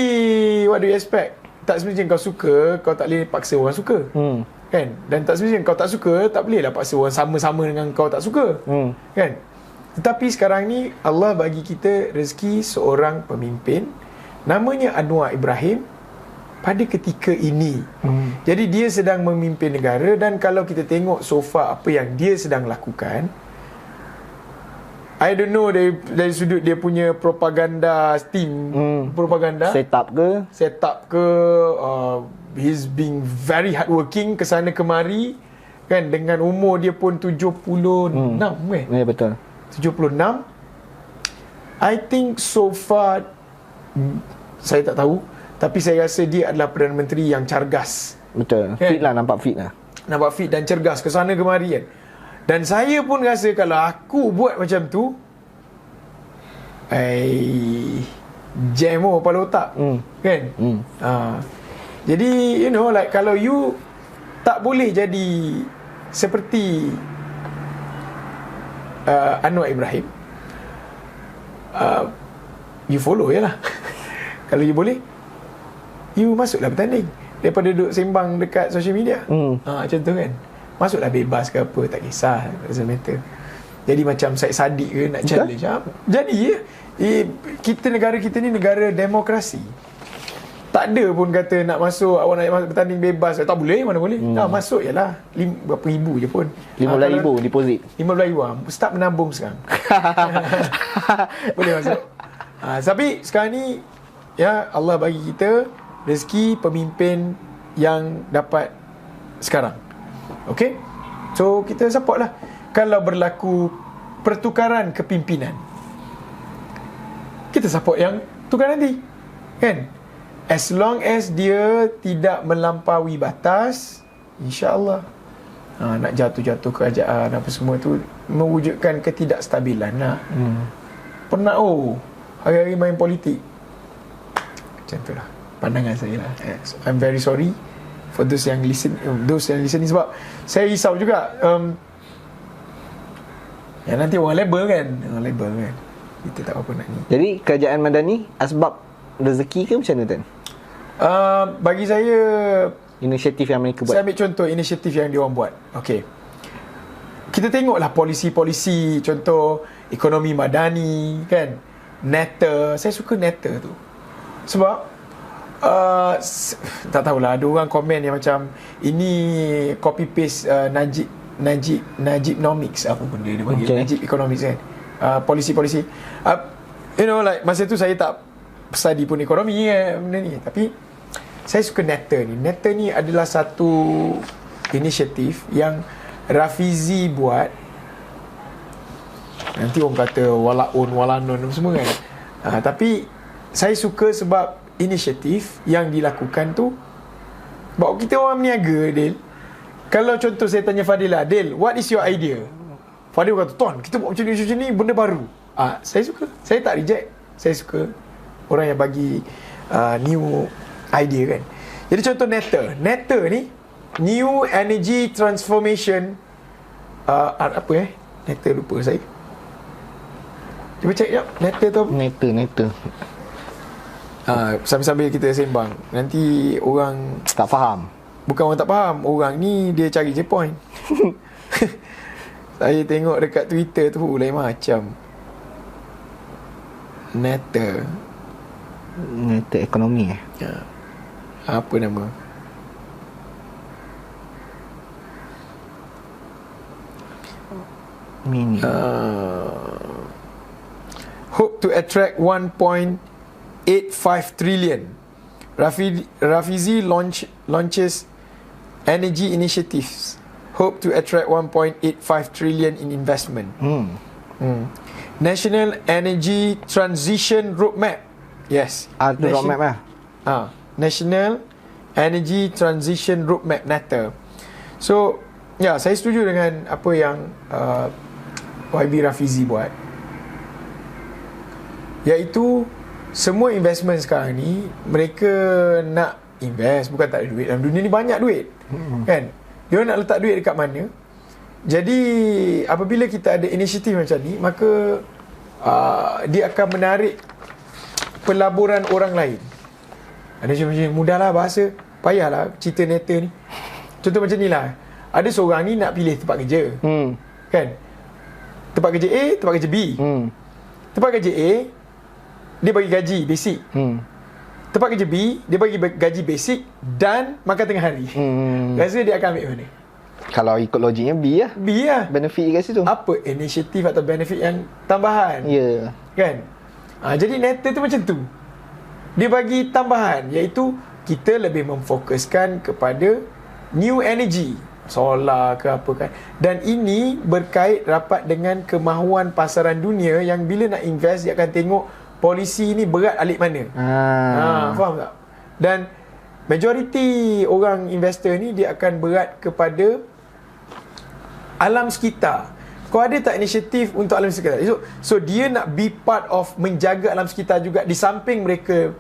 what do you expect? Tak semestinya kau suka, kau tak boleh paksa orang suka. Kan? Dan tak semestinya kau tak suka, tak bolehlah paksa orang sama-sama dengan kau tak suka. Kan? Tetapi sekarang ni Allah bagi kita rezeki seorang pemimpin namanya Anwar Ibrahim pada ketika ini. Jadi dia sedang memimpin negara, dan kalau kita tengok so far apa yang dia sedang lakukan, I don't know dari sudut dia punya propaganda team, propaganda set up ke he's being very hardworking kesana kemari kan, dengan umur dia pun 76 Ya, betul. 76. I think so far saya tak tahu, tapi saya rasa dia adalah Perdana Menteri yang cergas. Betul. Fit lah, nampak fit lah. Nampak fit dan cergas kesana kemari kan. Dan saya pun rasa kalau aku buat macam tu, jam kepala otak. Kan? Jadi you know, like kalau you tak boleh jadi seperti Anwar Ibrahim, you follow je lah. Kalau you boleh, you masuklah bertanding daripada duduk sembang dekat social media. Macam tu kan. Masuklah bebas ke apa, tak kisah, doesn't matter. Jadi macam Syed Saddiq ke nak challenge. Jadi negara kita ni negara demokrasi. Tak ada pun kata nak masuk, awak nak masuk bertanding bebas. Tak boleh, mana boleh. Masuk je lah. Berapa ribu je pun. 15,000 deposit. 15,000 start menabung sekarang. Boleh masuk. Tapi sekarang ni Allah bagi kita rezeki pemimpin yang dapat sekarang. Okay, so kita support lah. Kalau berlaku pertukaran kepimpinan, kita support yang tukar nanti, kan? As long as dia tidak melampaui batas, insya-Allah. Nak jatuh-jatuh kerajaan apa semua tu mewujudkan ketidakstabilan lah. Pernah hari-hari main politik. Macam tu lah pandangan saya lah. So, I'm very sorry for those yang listening, sebab saya risau juga nanti orang label kan, kita tak apa nak ni. Jadi kerajaan Madani asbab rezeki ke macam mana Tan? Bagi saya inisiatif yang mereka buat. Saya ambil contoh inisiatif yang dia orang buat. Okey, kita tengoklah polisi-polisi, contoh ekonomi madani kan, Netta. Saya suka Netta tu sebab tak tahulah, ada orang komen yang macam ini copy paste Najib Nomics, apa benda dia panggil, Najib Economics kan. Polisi-polisi you know, like masa tu saya tak study pun ekonomi benda ni, tapi saya suka Netta ni. Netta ni adalah satu inisiatif yang Rafizi buat. Nanti orang kata walanon semua kan. Tapi saya suka sebab inisiatif yang dilakukan tu, bawa kita orang meniaga, Dil. Kalau contoh saya tanya Fadilah, Dil, what is your idea? Fadil kata, Tuan, kita buat macam ni, benda baru. Saya suka. Saya tak reject. Saya suka orang yang bagi new idea kan. Jadi contoh Netta ni New Energy Transformation. Apa Neta lupa saya. Cuba check jap. Neta tu apa? Neta. Sambil-sambil kita sembang, nanti orang Tak faham. bukan orang tak faham, orang ni dia cari je point. Saya tengok dekat Twitter tu lain macam. Neta ekonomi apa nama? Mini. Hope to attract 1.85 trillion. Rafizi launches energy initiatives. Hope to attract 1.85 trillion in investment. National Energy Transition Roadmap. Yes. Roadmap lah. National Energy Transition Roadmap, NETA. So, ya, saya setuju dengan apa yang YB Rafizi buat. Iaitu semua investment sekarang ni mereka nak invest, bukan tak ada duit. Dalam dunia ni banyak duit. Kan? Dia nak letak duit dekat mana? Jadi apabila kita ada inisiatif macam ni, maka dia akan menarik pelaburan orang lain. Ada macam mudahlah bahasa, payahlah cerita neta ni. Contoh macam ni lah. Ada seorang ni nak pilih tempat kerja. Kan? Tempat kerja A, tempat kerja B. Tempat kerja A, dia bagi gaji basic. Tempat kerja B, dia bagi gaji basic dan makan tengah hari. Rasa dia akan ambil mana? Kalau ikut logiknya B lah. B lah. Benefit kat situ. Apa inisiatif atau benefit yang tambahan? Ya. Kan? Jadi neta tu macam tu. Dia bagi tambahan, iaitu kita lebih memfokuskan kepada new energy, solar ke apa kan. Dan ini berkait rapat dengan kemahuan pasaran dunia yang bila nak invest dia akan tengok polisi ni berat alik mana. Faham tak? Dan majoriti orang investor ni dia akan berat kepada alam sekitar. Kau ada tak inisiatif untuk alam sekitar? So dia nak be part of menjaga alam sekitar juga. Di samping mereka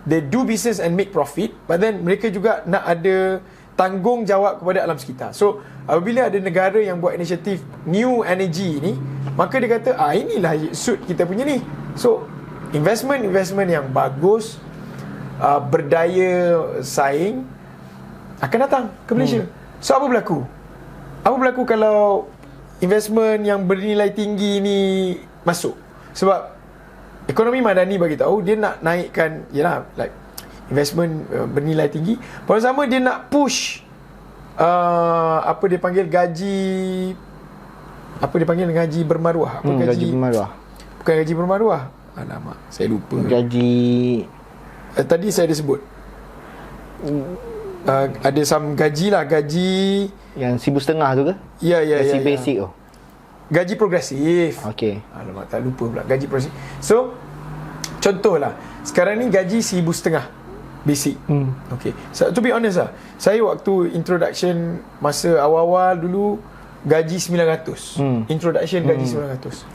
they do business and make profit, but then mereka juga nak ada tanggungjawab kepada alam sekitar. So apabila ada negara yang buat inisiatif new energy ni, maka dia kata inilah suit kita punya ni. So investment yang bagus, berdaya saing akan datang ke Malaysia. So apa berlaku? Apa berlaku kalau investment yang bernilai tinggi ni masuk? Sebab ekonomi madani bagi tahu dia nak naikkan, yalah, like investment bernilai tinggi. Pada sama dia nak push apa dia panggil gaji bermaruah. Gaji bermaruah. Bukan gaji bermaruah. Alamak, saya lupa. Gaji tadi saya ada sebut. Ada some gaji lah, gaji yang RM1,500 tu ke? Ya. Gaji basic tu. Gaji progresif. Okey. Alamak, tak lupa pula gaji progresif. So, contohlah, sekarang ni gaji RM1,500 basic. Okey. So, to be honest lah, saya waktu introduction masa awal-awal dulu gaji RM900. Introduction gaji RM900.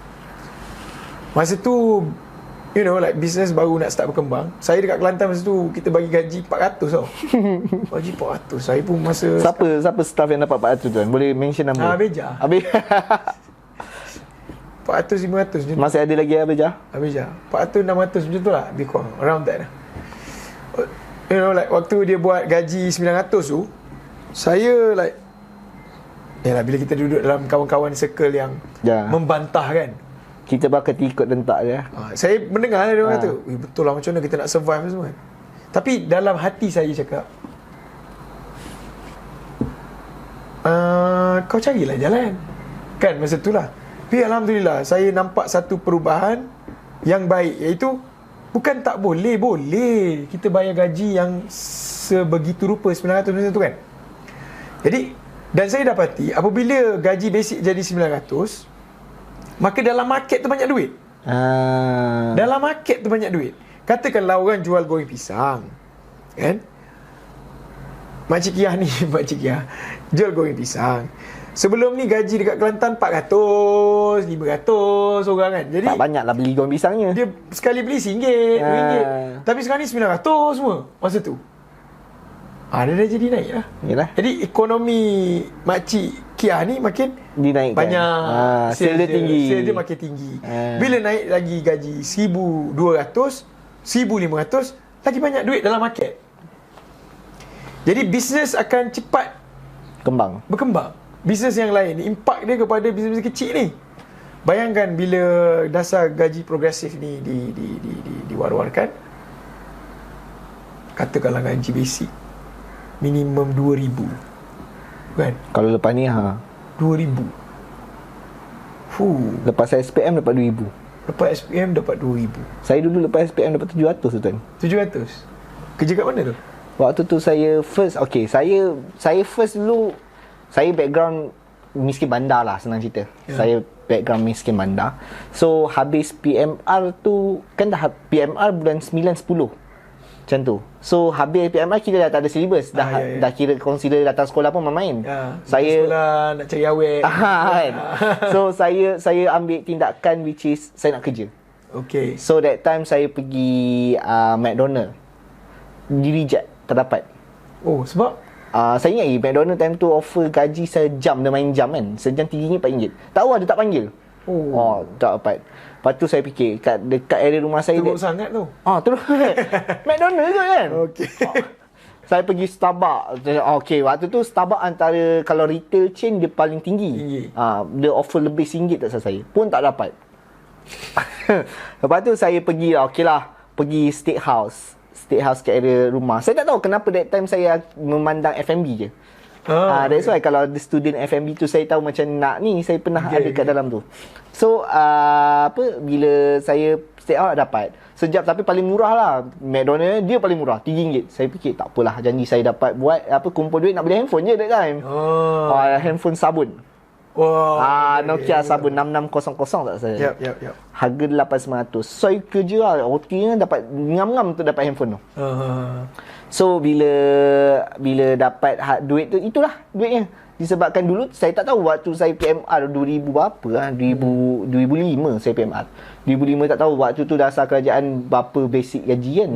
Masa tu, you know, like business baru nak start berkembang. Saya dekat Kelantan masa tu kita bagi gaji RM400 tau. Gaji RM400. Saya pun masa Siapa staff yang dapat RM400 tuan? Boleh mention nama? Abeja. RM400, RM500 macam tu. Masih ada lagi Abeja? Abeja. RM400, RM600 macam tu lah. Lebih kurang. Around that lah. You know, like waktu dia buat gaji RM900 tu, saya like, yalah, bila kita duduk dalam kawan-kawan circle yang membantah kan, kita bakal ikut dentak je. saya mendengar dia orang kata, betul lah, macam mana kita nak survive semua kan. Tapi dalam hati saya cakap, kau carilah jalan kan masa tu lah. Tapi Alhamdulillah saya nampak satu perubahan yang baik, iaitu bukan tak boleh kita bayar gaji yang sebegitu rupa RM900 macam tu kan. Jadi, dan saya dapati apabila gaji basic jadi RM900, maka dalam market tu banyak duit. Dalam market tu banyak duit. Katakanlah orang jual goreng pisang, kan? Makcik Kiah ni, Makcik Kiah jual goreng pisang. Sebelum ni gaji dekat Kelantan 400, 500 orang kan. Jadi tak banyak lah beli goreng pisangnya. Dia sekali beli RM1, RM2. Tapi sekarang ni 900 semua masa tu. Dia dah jadi naik lah. Yalah. Jadi ekonomi makcik Kia ni makin Dinaikkan. banyak, Sale dia tinggi. Sale dia makin tinggi. Bila naik lagi gaji 1,200, 1,500, lagi banyak duit dalam market. Jadi bisnes akan cepat berkembang. Bisnes yang lain, impak dia kepada bisnes kecil ni. Bayangkan bila dasar gaji progresif ni diwar-warkan, katakanlah gaji basic minimum 2,000, kan? Kalau lepas ni 2,000. Lepas SPM dapat 2,000. Lepas SPM dapat 2,000. Saya dulu lepas SPM dapat 700 tu tuan. 700. Kerja kat mana tu? Waktu tu saya first, saya first dulu, saya background miskin bandar lah, senang cerita. Saya background miskin bandar. So habis PMR tu, kan dah PMR bulan 9-10 macam tu. So habis PMR kita dah tak ada syllabus, dah kira consider datang sekolah pun main-main. Saya sekolah nak cari awet. Kan. So saya ambil tindakan which is saya nak kerja. Okay. So that time saya pergi McDonald. Di-reject, tak dapat. Oh, sebab? Saya ingat McDonald time tu offer gaji sejam, dia main jam kan. Sejam RM3, RM4. Tahu ada tak panggil. Tak dapat. Lepas tu saya fikir dekat area rumah saya teruk sangat tu. Terus McDonald tu kan. Okay. Saya pergi Starbucks. Okay, waktu tu Starbucks antara kalau retail chain dia paling tinggi. Dia offer lebih RM1 tak salah saya. Pun tak dapat. Lepas tu saya pergi pergi Steakhouse kat area rumah. Saya tak tahu kenapa that time saya memandang F&B je. That's why kalau ada student F&B tu saya tahu macam nak ni, saya pernah ada kat dalam tu. So bila saya stay out dapat sejap, tapi paling murah lah McDonald, dia paling murah RM3. Saya fikir tak apalah, janji saya dapat buat kumpul duit nak beli handphone je that time. Handphone sabun. Nokia sabun 6600 tak saya. Yep. Harga 800. So saya kerja lah, OT nya dapat ngam-ngam tu dapat handphone tu. So bila dapat duit tu, itulah duitnya. Disebabkan dulu saya tak tahu waktu saya PMR 2000 berapa lah, 2005 saya PMR. 2005 tak tahu waktu tu dasar kerajaan berapa basic gaji kan.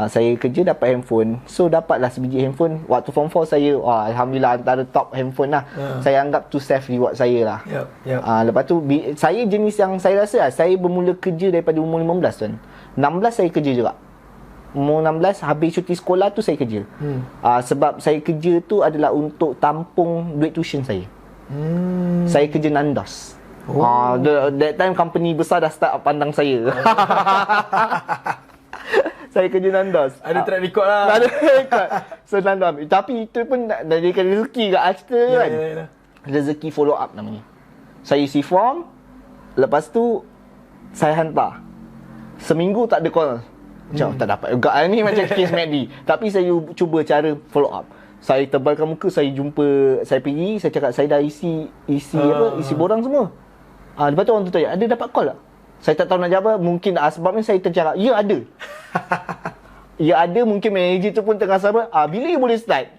Saya kerja dapat handphone. So dapatlah sebiji handphone. Waktu form 4 saya alhamdulillah antara top handphone lah. Saya anggap tu self reward saya lah. Lepas tu saya jenis yang saya rasa lah, saya bermula kerja daripada umur 15 tuan. 16 saya kerja juga. Umur 16 habis cuti sekolah tu saya kerja. Sebab saya kerja tu adalah untuk tampung duit tuition saya. Saya kerja Nandos. That time company besar dah start pandang saya. Saya kerja Nandos. Ada track record lah. Ada record. So Nandos. Tapi itu pun dah jadikan rezeki kat kita kan. Rezeki follow up namanya. Saya isi form, lepas tu saya hantar. Seminggu tak ada call. Macam tak dapat juga ni, macam kes MACD. Tapi saya cuba cara follow up. Saya tebalkan muka, saya jumpa, saya pergi, saya cakap saya dah isi borang semua. Lepas tu orang tu tanya, ada dapat call tak? Saya tak tahu nak jawab. Mungkin sebabnya saya tercakap, ya ada. Ya ada, mungkin manager tu pun tengah sabar. Bila you boleh start?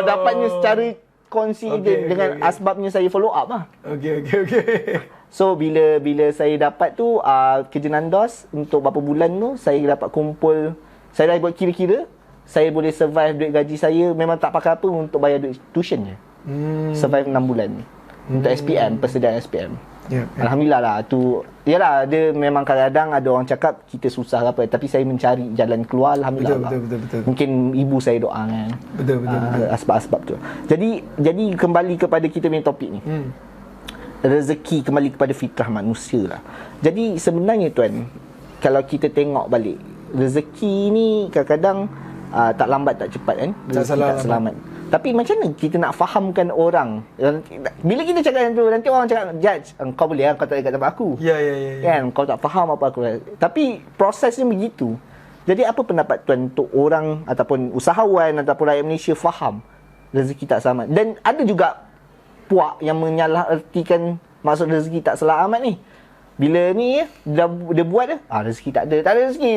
Dapatnya secara consistent dengan asbabnya saya follow up lah. Okay. So bila saya dapat tu kerja Nandos untuk berapa bulan tu, saya dapat kumpul, saya dah buat kira-kira, saya boleh survive duit gaji saya, memang tak pakai apa untuk bayar duit tuition je. Survive 6 bulan ni. Untuk SPM, persediaan SPM. Alhamdulillah lah tu. Yalah, dia memang kadang-kadang ada orang cakap kita susah ke apa, tapi saya mencari jalan keluar. Alhamdulillah. Betul. Mungkin ibu saya doa kan. Betul. Asbab-asbab tu. Jadi kembali kepada kita punya topik ni. Rezeki, kembali kepada fitrah manusia lah. Jadi sebenarnya tuan, kalau kita tengok balik, rezeki ni kadang-kadang tak lambat tak cepat kan. Rezeki tak selamat. Tapi macam mana kita nak fahamkan orang? Bila kita cakap yang tu, nanti orang cakap, judge, kau boleh kau tak dekat tempat aku. Ya. Kan, kau tak faham apa aku. Tapi prosesnya begitu. Jadi apa pendapat tuan untuk orang ataupun usahawan ataupun rakyat Malaysia faham rezeki tak selamat? Dan ada juga puak yang menyalahertikan maksud rezeki tak selamat ni. Bila ni dia buat rezeki tak ada rezeki,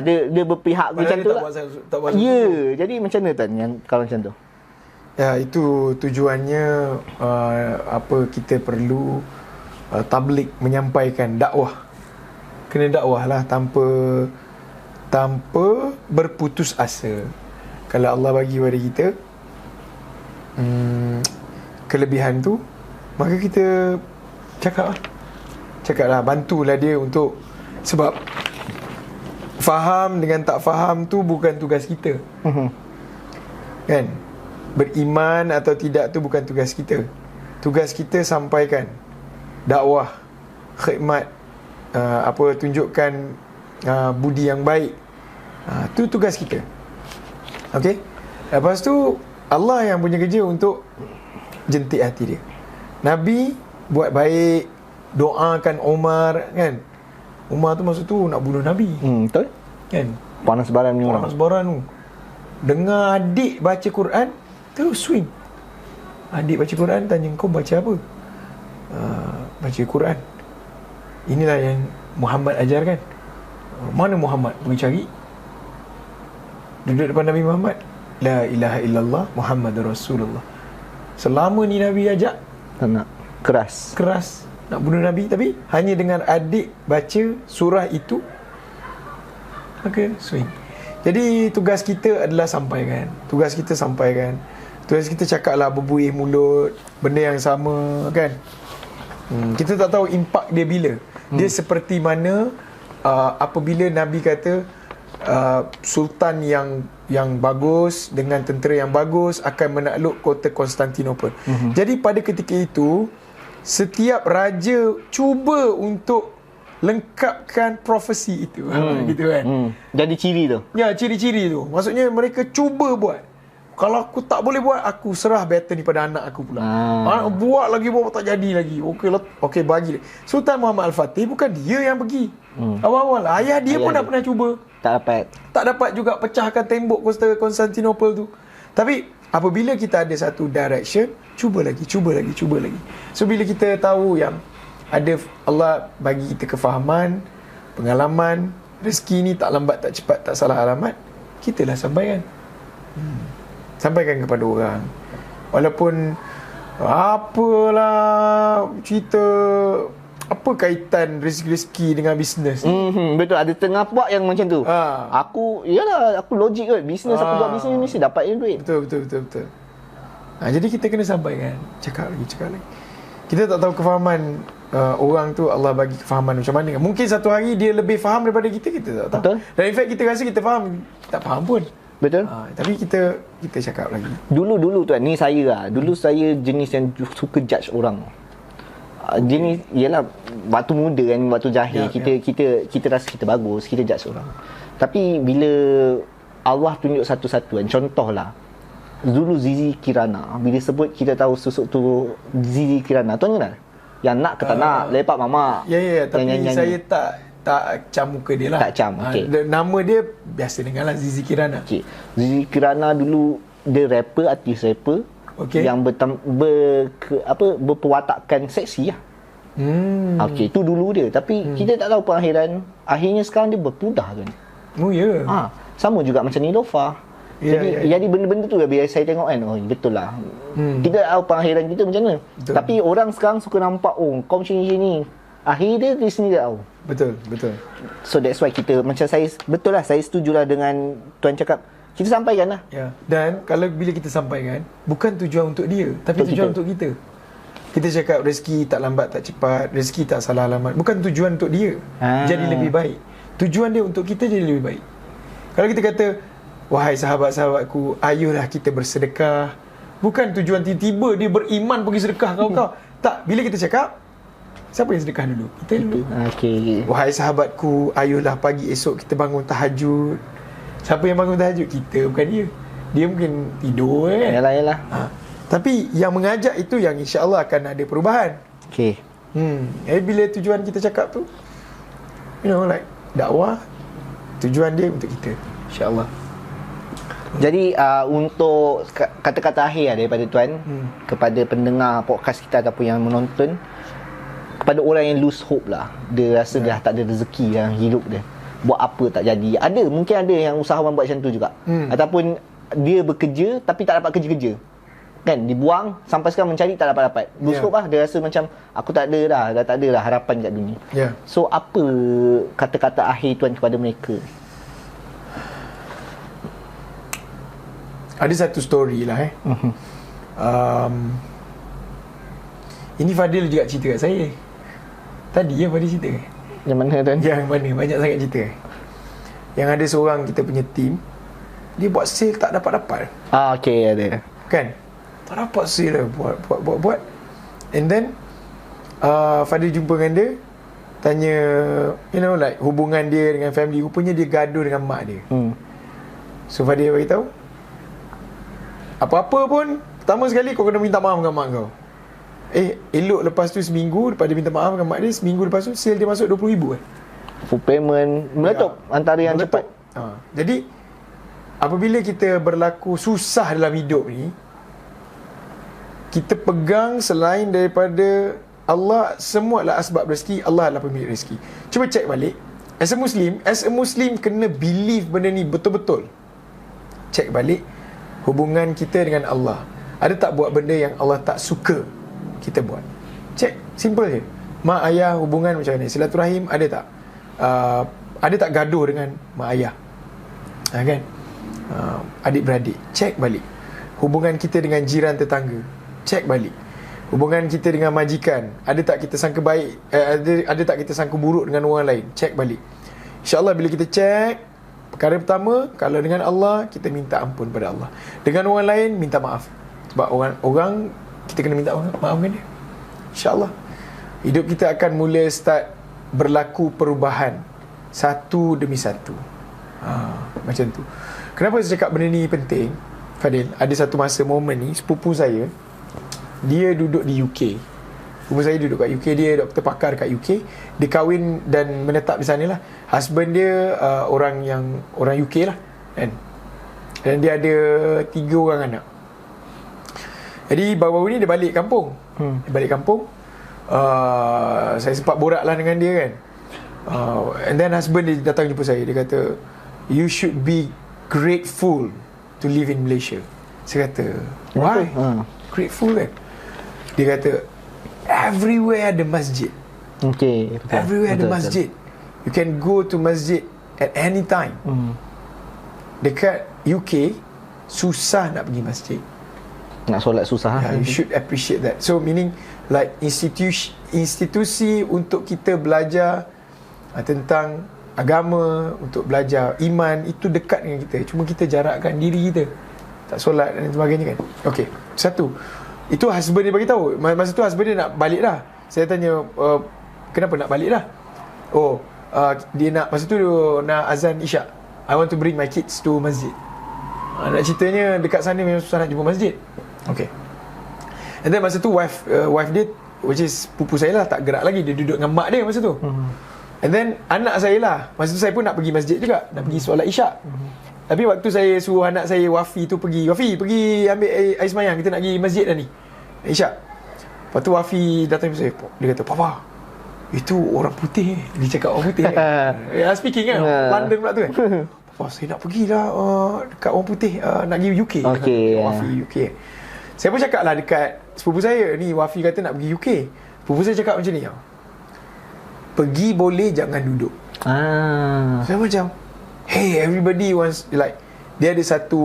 dia berpihak macam tu lah. Jadi macam mana tuan yang kalau macam tu? Ya, itu tujuannya kita perlu tabligh, menyampaikan dakwah. Kena dakwah lah tanpa berputus asa. kalau Allah bagi pada kita kelebihan tu, maka kita cakaplah, bantulah dia untuk, sebab faham dengan tak faham tu bukan tugas kita. Kan? Beriman atau tidak tu bukan tugas kita. Tugas kita sampaikan dakwah, khidmat, tunjukkan budi yang baik. Tu tugas kita. Okey? Lepas tu Allah yang punya kerja untuk jentik hati dia. Nabi buat baik, doakan Umar, kan? Umar tu masa tu nak bunuh Nabi. Betul? Kan? Panas baran ni orang. Panas baran tu. Dengar adik baca Quran, terus swing. Adik baca Quran, tanya, kau baca apa? Baca Quran. Inilah yang Muhammad ajarkan. Mana Muhammad? Pergi cari. Duduk depan Nabi Muhammad. La ilaha illallah Muhammadur Rasulullah. Selama ni Nabi ajak, Tak nak. Keras nak bunuh Nabi, tapi hanya dengan adik baca surah itu, maka swing. Jadi tugas kita adalah sampaikan. Tugas kita cakaplah, berbuih mulut benda yang sama, kan? Kita tak tahu impak dia bila. Dia seperti mana apabila Nabi kata sultan yang bagus dengan tentera yang bagus akan menakluk kota Konstantinopel. Jadi pada ketika itu, setiap raja cuba untuk lengkapkan profesi itu. Gitu kan. Jadi ciri tu. Ya, ciri-ciri tu. Maksudnya mereka cuba buat. Kalau aku tak boleh buat, aku serah baton ni pada anak aku pula. Anak buat tak jadi lagi. Okey, bagi. Sultan Muhammad Al-Fatih bukan dia yang pergi. Awal-awal ayah dia pun dah pernah cuba. Tak dapat juga pecahkan tembok kota Konstantinopel tu. Tapi apabila kita ada satu direction, cuba lagi. So bila kita tahu yang ada, Allah bagi kita kefahaman, pengalaman, rezeki ni tak lambat tak cepat, tak salah alamat, kita lah sampaikan. Sampaikan kepada orang. Walaupun apalah cerita, apa kaitan rezeki dengan bisnes? Betul, ada tengah buat yang macam tu. Aku logik kot. Bisnes aku buat bisnes mesti dapat duit. Betul. Jadi kita kena sampaikan. Cakap lagi. Kita tak tahu kefahaman orang tu, Allah bagi kefahaman macam mana. Mungkin satu hari dia lebih faham daripada kita tak tahu. Betul. Dan in fact kita rasa kita faham, tak faham pun. Betul. Tapi kita cakap lagi. Dulu tuan, ni saya lah. Dulu saya jenis yang suka judge orang. Jenis, ialah waktu muda kan, waktu jahil, kita rasa kita bagus, kita judge orang. Tapi bila Allah tunjuk satu-satu kan, contohlah dulu Zizi Kirana, bila sebut kita tahu susuk tu Zizi Kirana, tuan kenal? Yang nak ke tak nak, lepak mama. Ya, tapi saya tak cam muka dia lah. Tak cam, okey. Nama dia biasa dengar lah, Zizi Kirana. Okey. Zizi Kirana dulu dia rapper, artis rapper. Yang berperwatakan seksi lah. Okey, tu dulu dia. Tapi kita tak tahu pengakhiran. Akhirnya sekarang dia berpudah kan. Oh ya. Yeah. Sama juga macam Nilofa. Jadi benda-benda tu bila saya tengok kan, oh betul lah. Kita tak tahu pengakhiran kita macam mana. Betul. Tapi orang sekarang suka nampak, oh kau macam ni. Akhir dia sendiri tak tahu. Betul. So that's why kita, macam saya, betul lah, saya setujulah dengan tuan cakap. Kita sampaikan lah. Ya. Dan kalau bila kita sampaikan, bukan tujuan untuk dia, tapi tujuan untuk kita. Kita cakap rezeki tak lambat tak cepat, rezeki tak salah alamat. Bukan tujuan untuk dia jadi lebih baik. Tujuan dia untuk kita jadi lebih baik. Kalau kita kata, wahai sahabat-sahabatku, ayolah kita bersedekah. Bukan tujuan tiba-tiba dia beriman pergi sedekah kau. Tak, bila kita cakap, siapa yang sedekah dulu? Kita dulu. Okay. Wahai sahabatku, ayolah pagi esok kita bangun tahajud. Siapa yang bangun tahajud? Kita, bukan dia. Dia mungkin tidur kan. Yalah. Tapi yang mengajak itu yang insya-Allah akan ada perubahan. Okey. Bila tujuan kita cakap tu, like dakwah, tujuan dia untuk kita, insya-Allah. Jadi untuk kata-kata akhir daripada tuan kepada pendengar podcast kita ataupun yang menonton, kepada orang yang lose hope lah, dia rasa dah tak ada rezeki dalam hidup dia, buat apa tak jadi. Mungkin ada yang usahawan buat macam tu juga. Ataupun dia bekerja tapi tak dapat kerja-kerja, kan, dibuang sampai sekarang mencari tak dapat. Lose hope lah, dia rasa macam aku tak ada dah harapan kat dunia. So apa kata-kata akhir tuan kepada mereka? ada satu story lah ini Fadil juga cerita kat saya. Tadi Fadil cerita. Yang mana tuan? Yang mana? Banyak sangat cerita. Yang ada seorang kita punya team, dia buat sale tak dapat-dapat. Okay, ada. Kan? Tak dapat sale lah. Buat. And then Fadil jumpa dengan dia, tanya, you know, like hubungan dia dengan family. Rupanya dia gaduh dengan mak dia. So Fadil beritahu, apa-apa pun, pertama sekali kau kena minta maaf dengan mak kau. Elok lepas tu seminggu, lepas dia minta maaf dengan mak dia, seminggu lepas tu sale dia masuk RM20,000 Full payment meletup, antara yang cepat. Jadi apabila kita berlaku susah dalam hidup ni, kita pegang selain daripada Allah, semua adalah asbab rezeki, Allah adalah pemilik rezeki. Cuba cek balik. As a Muslim kena believe benda ni betul-betul. Cek balik hubungan kita dengan Allah. Ada tak buat benda yang Allah tak suka kita buat? Cek, simple je. Mak ayah hubungan macam ni, silaturahim ada tak? Ada tak gaduh dengan mak ayah? Kan? Adik-beradik, cek balik. Hubungan kita dengan jiran tetangga, cek balik. Hubungan kita dengan majikan, ada tak kita sangka baik, ada tak kita sangka buruk dengan orang lain? Cek balik. InsyaAllah bila kita cek, perkara pertama, kalau dengan Allah, kita minta ampun pada Allah. Dengan orang lain, minta maaf. Sebab orang kita kena minta maaf dengan dia. InsyaAllah hidup kita akan mula start berlaku perubahan satu demi satu. Macam tu. Kenapa saya cakap benda ni penting, Fadil? Ada satu masa momen ni, sepupu saya, dia duduk di UK. Sepupu saya duduk kat UK, dia doktor pakar kat UK. Dia kahwin dan menetap di sana lah. Husband dia orang UK lah, kan? Dan dia ada 3 orang anak. Jadi baru-baru ni dia balik kampung. Dia balik kampung. Saya sempat borak lah dengan dia, kan. And then husband dia datang jumpa saya. Dia kata, you should be grateful to live in Malaysia. Saya kata, why? Grateful, kan? Dia kata, everywhere ada masjid. Okay, betul. Everywhere ada masjid. You can go to masjid at any time. Dekat UK, susah nak pergi masjid. Nak solat susah. You should appreciate that. So meaning like institusi untuk kita belajar tentang agama, untuk belajar iman, itu dekat dengan kita. Cuma kita jarakkan diri kita, tak solat dan sebagainya, kan. Okay, satu. Itu husband dia bagi tahu. Masa tu husband dia nak balik dah. Saya tanya, kenapa nak balik dah? Dia nak, masa tu dia nak azan Isyak. I want to bring my kids to masjid. Nak ceritanya dekat sana memang susah nak jumpa masjid. Okay. And then masa tu wife dia, which is pupu saya lah, tak gerak lagi. Dia duduk dengan mak dia masa tu. And then anak saya lah, masa tu saya pun nak pergi masjid juga, nak pergi solat Isyak. Tapi waktu saya suruh anak saya Wafi tu pergi ambil air semayang, kita nak pergi masjid dah ni, Isyak. Lepas tu Wafi datang ke saya, dia kata, papa, itu orang putih. Dia cakap orang putih, kan? Speaking kan, London pula tu, kan. Papa, saya nak pergilah dekat orang putih, nak pergi UK. Okay, Wafi UK. Saya pun cakap lah dekat sepupu saya ni, Wafi kata nak pergi UK. Sepupu saya cakap macam ni, pergi boleh, jangan duduk. Saya macam, hey, everybody wants, like, dia ada satu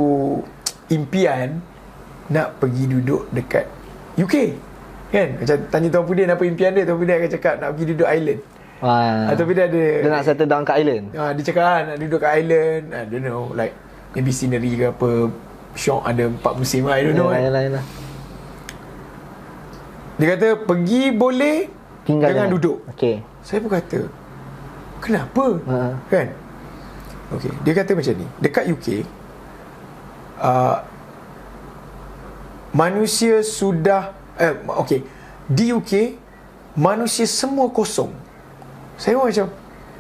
impian nak pergi duduk dekat UK, kan? Macam tanya Tuan Pudin apa impian dia, Tuan Pudin akan cakap nak pergi duduk island. Tapi dia ada, dia nak settle down kat island. Dia cakap nak duduk kat island, I don't know, like maybe scenery ke apa. Syok ada 4 musim, I don't know. Yalah. Dia kata pergi boleh, jangan duduk. Okay. Saya pun kata, kenapa? Kan? Okay. Dia kata macam ni, dekat UK, manusia sudah di UK manusia semua kosong. Saya pun macam,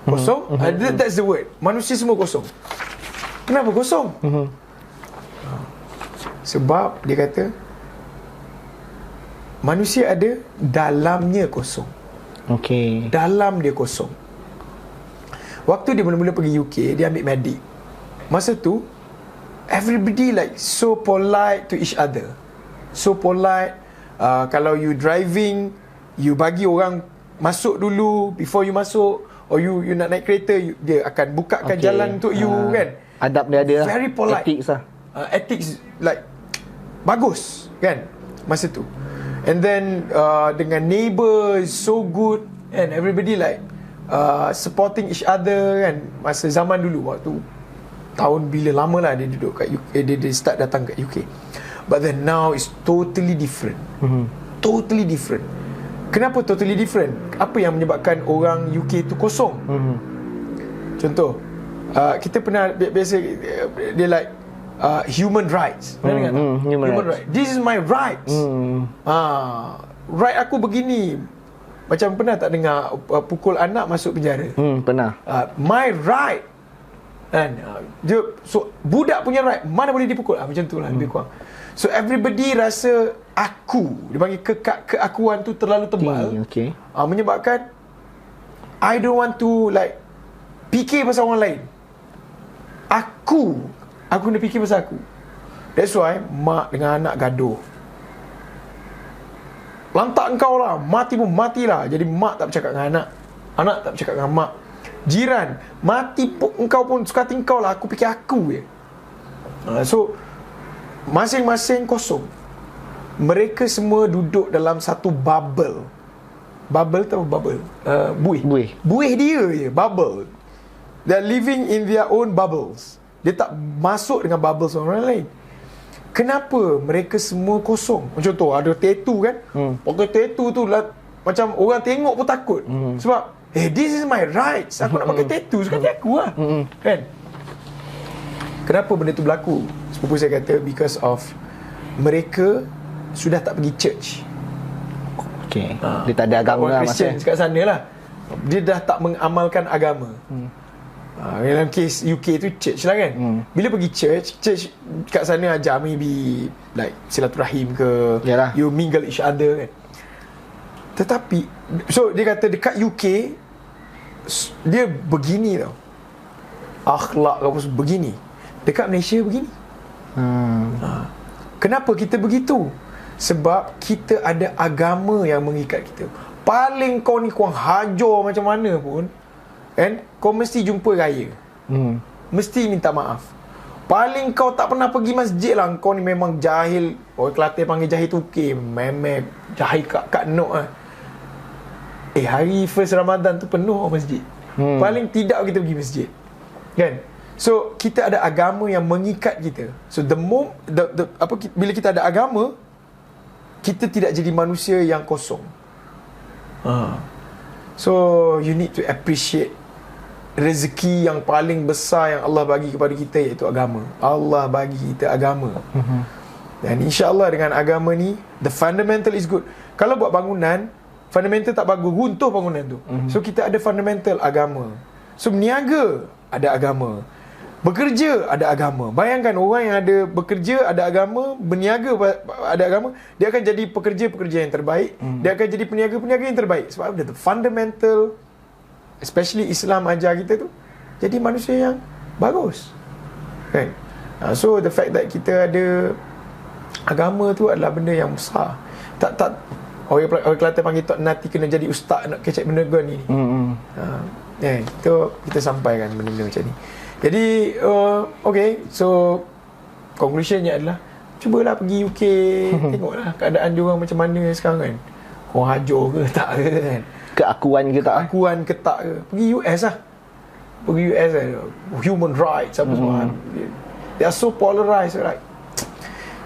kosong? That's the word. Manusia semua kosong. Kenapa kosong? Sebab dia kata manusia ada, dalamnya kosong. Okay. Dalam dia kosong. Waktu dia mula-mula pergi UK, dia ambil medik. Masa tu everybody like so polite to each other. So polite. Kalau you driving, you bagi orang masuk dulu before you masuk, or you nak naik kereta, dia akan bukakan jalan untuk you, kan. Adab dia ada, very polite. ethics lah. ethics like bagus kan masa tu. And then dengan neighbour is so good and everybody like supporting each other kan masa zaman dulu waktu tahun bila lama lah dia duduk kat UK, dia start datang kat UK. But then now it's totally different. Totally different. Kenapa totally different? Apa yang menyebabkan orang UK tu kosong? Contoh, kita pernah biasa dia like human rights. Pernah dengar? Human rights. This is my rights. Right aku begini. Macam pernah tak dengar pukul anak masuk penjara? Pernah. My right. Kan? So budak punya right mana boleh dipukul? Macam tu lah lebih kurang. So everybody rasa dia panggil keakuan tu terlalu tebal. Okay. Menyebabkan I don't want to like fikir pasal orang lain. Aku kena fikir pasal aku. That's why mak dengan anak gaduh. Lantak engkau lah, mati pun matilah. Jadi mak tak bercakap dengan anak, anak tak bercakap dengan mak. Jiran, mati pun engkau pun suka hati engkau lah, aku fikir aku je. So masing-masing kosong. Mereka semua duduk dalam satu bubble. Bubble tahu bubble? Buih. Buih dia je, bubble. They're living in their own bubbles. Dia tak masuk dengan bubbles orang lain. Kenapa mereka semua kosong? Macam tu ada tattoo kan? Pakai tattoo tu lah, macam orang tengok pun takut. Sebab this is my rights. Aku nak pakai tattoo suka hati aku lah. Kan? Kenapa benda tu berlaku? Sepupu saya kata because of mereka sudah tak pergi church. Okay. Dia tak ada agama lah Christian kat sana lah. Dia dah tak mengamalkan agama. Dalam case UK tu church lah kan. Bila pergi church kat sana ajar maybe like silaturahim ke. Yalah. You mingle each other kan. Tetapi so dia kata dekat UK dia begini tau, akhlak apa begini. Dekat Malaysia begini. Kenapa kita begitu? Sebab kita ada agama yang mengikat kita. Paling kau ni kurang hajar macam mana pun kan, kau mesti jumpa raya. Mesti minta maaf. Paling kau tak pernah pergi masjid lah, kau ni memang jahil. Orang Kelantan panggil jahil tukir, memek jahil kat nok lah. Hari first Ramadan tu penuh masjid. Paling tidak kita pergi masjid kan. So kita ada agama yang mengikat kita. So bila kita ada agama, kita tidak jadi manusia yang kosong. So you need to appreciate rezeki yang paling besar yang Allah bagi kepada kita, iaitu agama. Allah bagi kita agama. Dan insya-Allah dengan agama ni, the fundamental is good. Kalau buat bangunan, fundamental tak bagus, runtuh bangunan tu. So kita ada fundamental agama. So berniaga ada agama, bekerja ada agama. Bayangkan orang yang ada bekerja ada agama, berniaga ada agama, dia akan jadi pekerja-pekerja yang terbaik, dia akan jadi peniaga-peniaga yang terbaik. Sebab ada fundamental, especially Islam ajar kita tu, jadi manusia yang bagus kan. So the fact that kita ada agama tu adalah benda yang besar. Tak orang Kelantan panggil tak nanti kena jadi ustaz nak kecek benda ni. Itu kita sampaikan benda-benda macam ni. Jadi okay, so conclusionnya adalah cubalah pergi UK, tengoklah keadaan diorang macam mana sekarang kan. Kau hajar ke tak ke kan, keakuan ke tak ke. Pergi US lah. Pergi US lah, human rights apa semua. They are so polarized, right?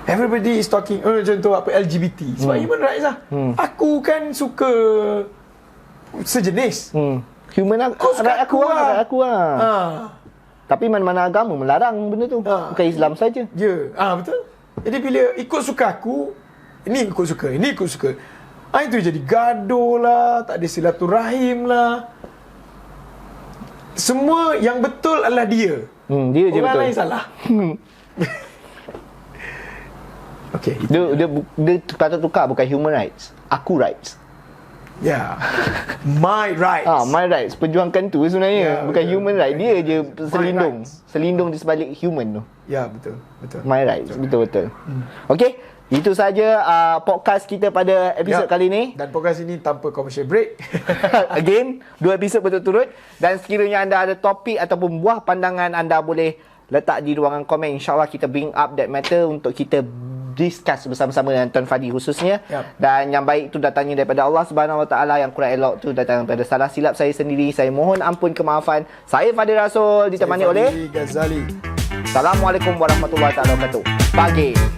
Everybody is talking contoh apa LGBT, sebab human rights lah. Aku kan suka sejenis. Human right aku lah. Tapi mana-mana agama melarang benda tu. Bukan Islam saja. Betul. Jadi bila ikut suka aku, ini ikut suka. Itu jadi gaduh lah, tak ada silaturahim lah. Semua yang betul adalah dia. Dia je betul. Orang lain salah. Okay. Dia patut tukar, bukan human rights, aku rights. My rights. My rights. Perjuangkan tu sebenarnya. Bukan betul. Human rights. Dia je selindung di sebalik human tu. Betul. My rights. Betul. Okay. Itu saja podcast kita pada episod kali ni. Dan podcast ini tanpa commercial break. Again, 2 episod berturut-turut. Dan sekiranya anda ada topik ataupun buah pandangan, anda boleh letak di ruangan komen. InsyaAllah kita bring up that matter untuk kita discuss bersama-sama dengan Tuan Fadi khususnya. Dan yang baik tu datangnya daripada Allah Subhanahu Wa Taala, yang kurang elok tu datang daripada salah silap saya sendiri. Saya mohon ampun kemaafan. Saya Fadil Rasul ditemani oleh Ghazali. Assalamualaikum warahmatullahi wabarakatuh. Pagi.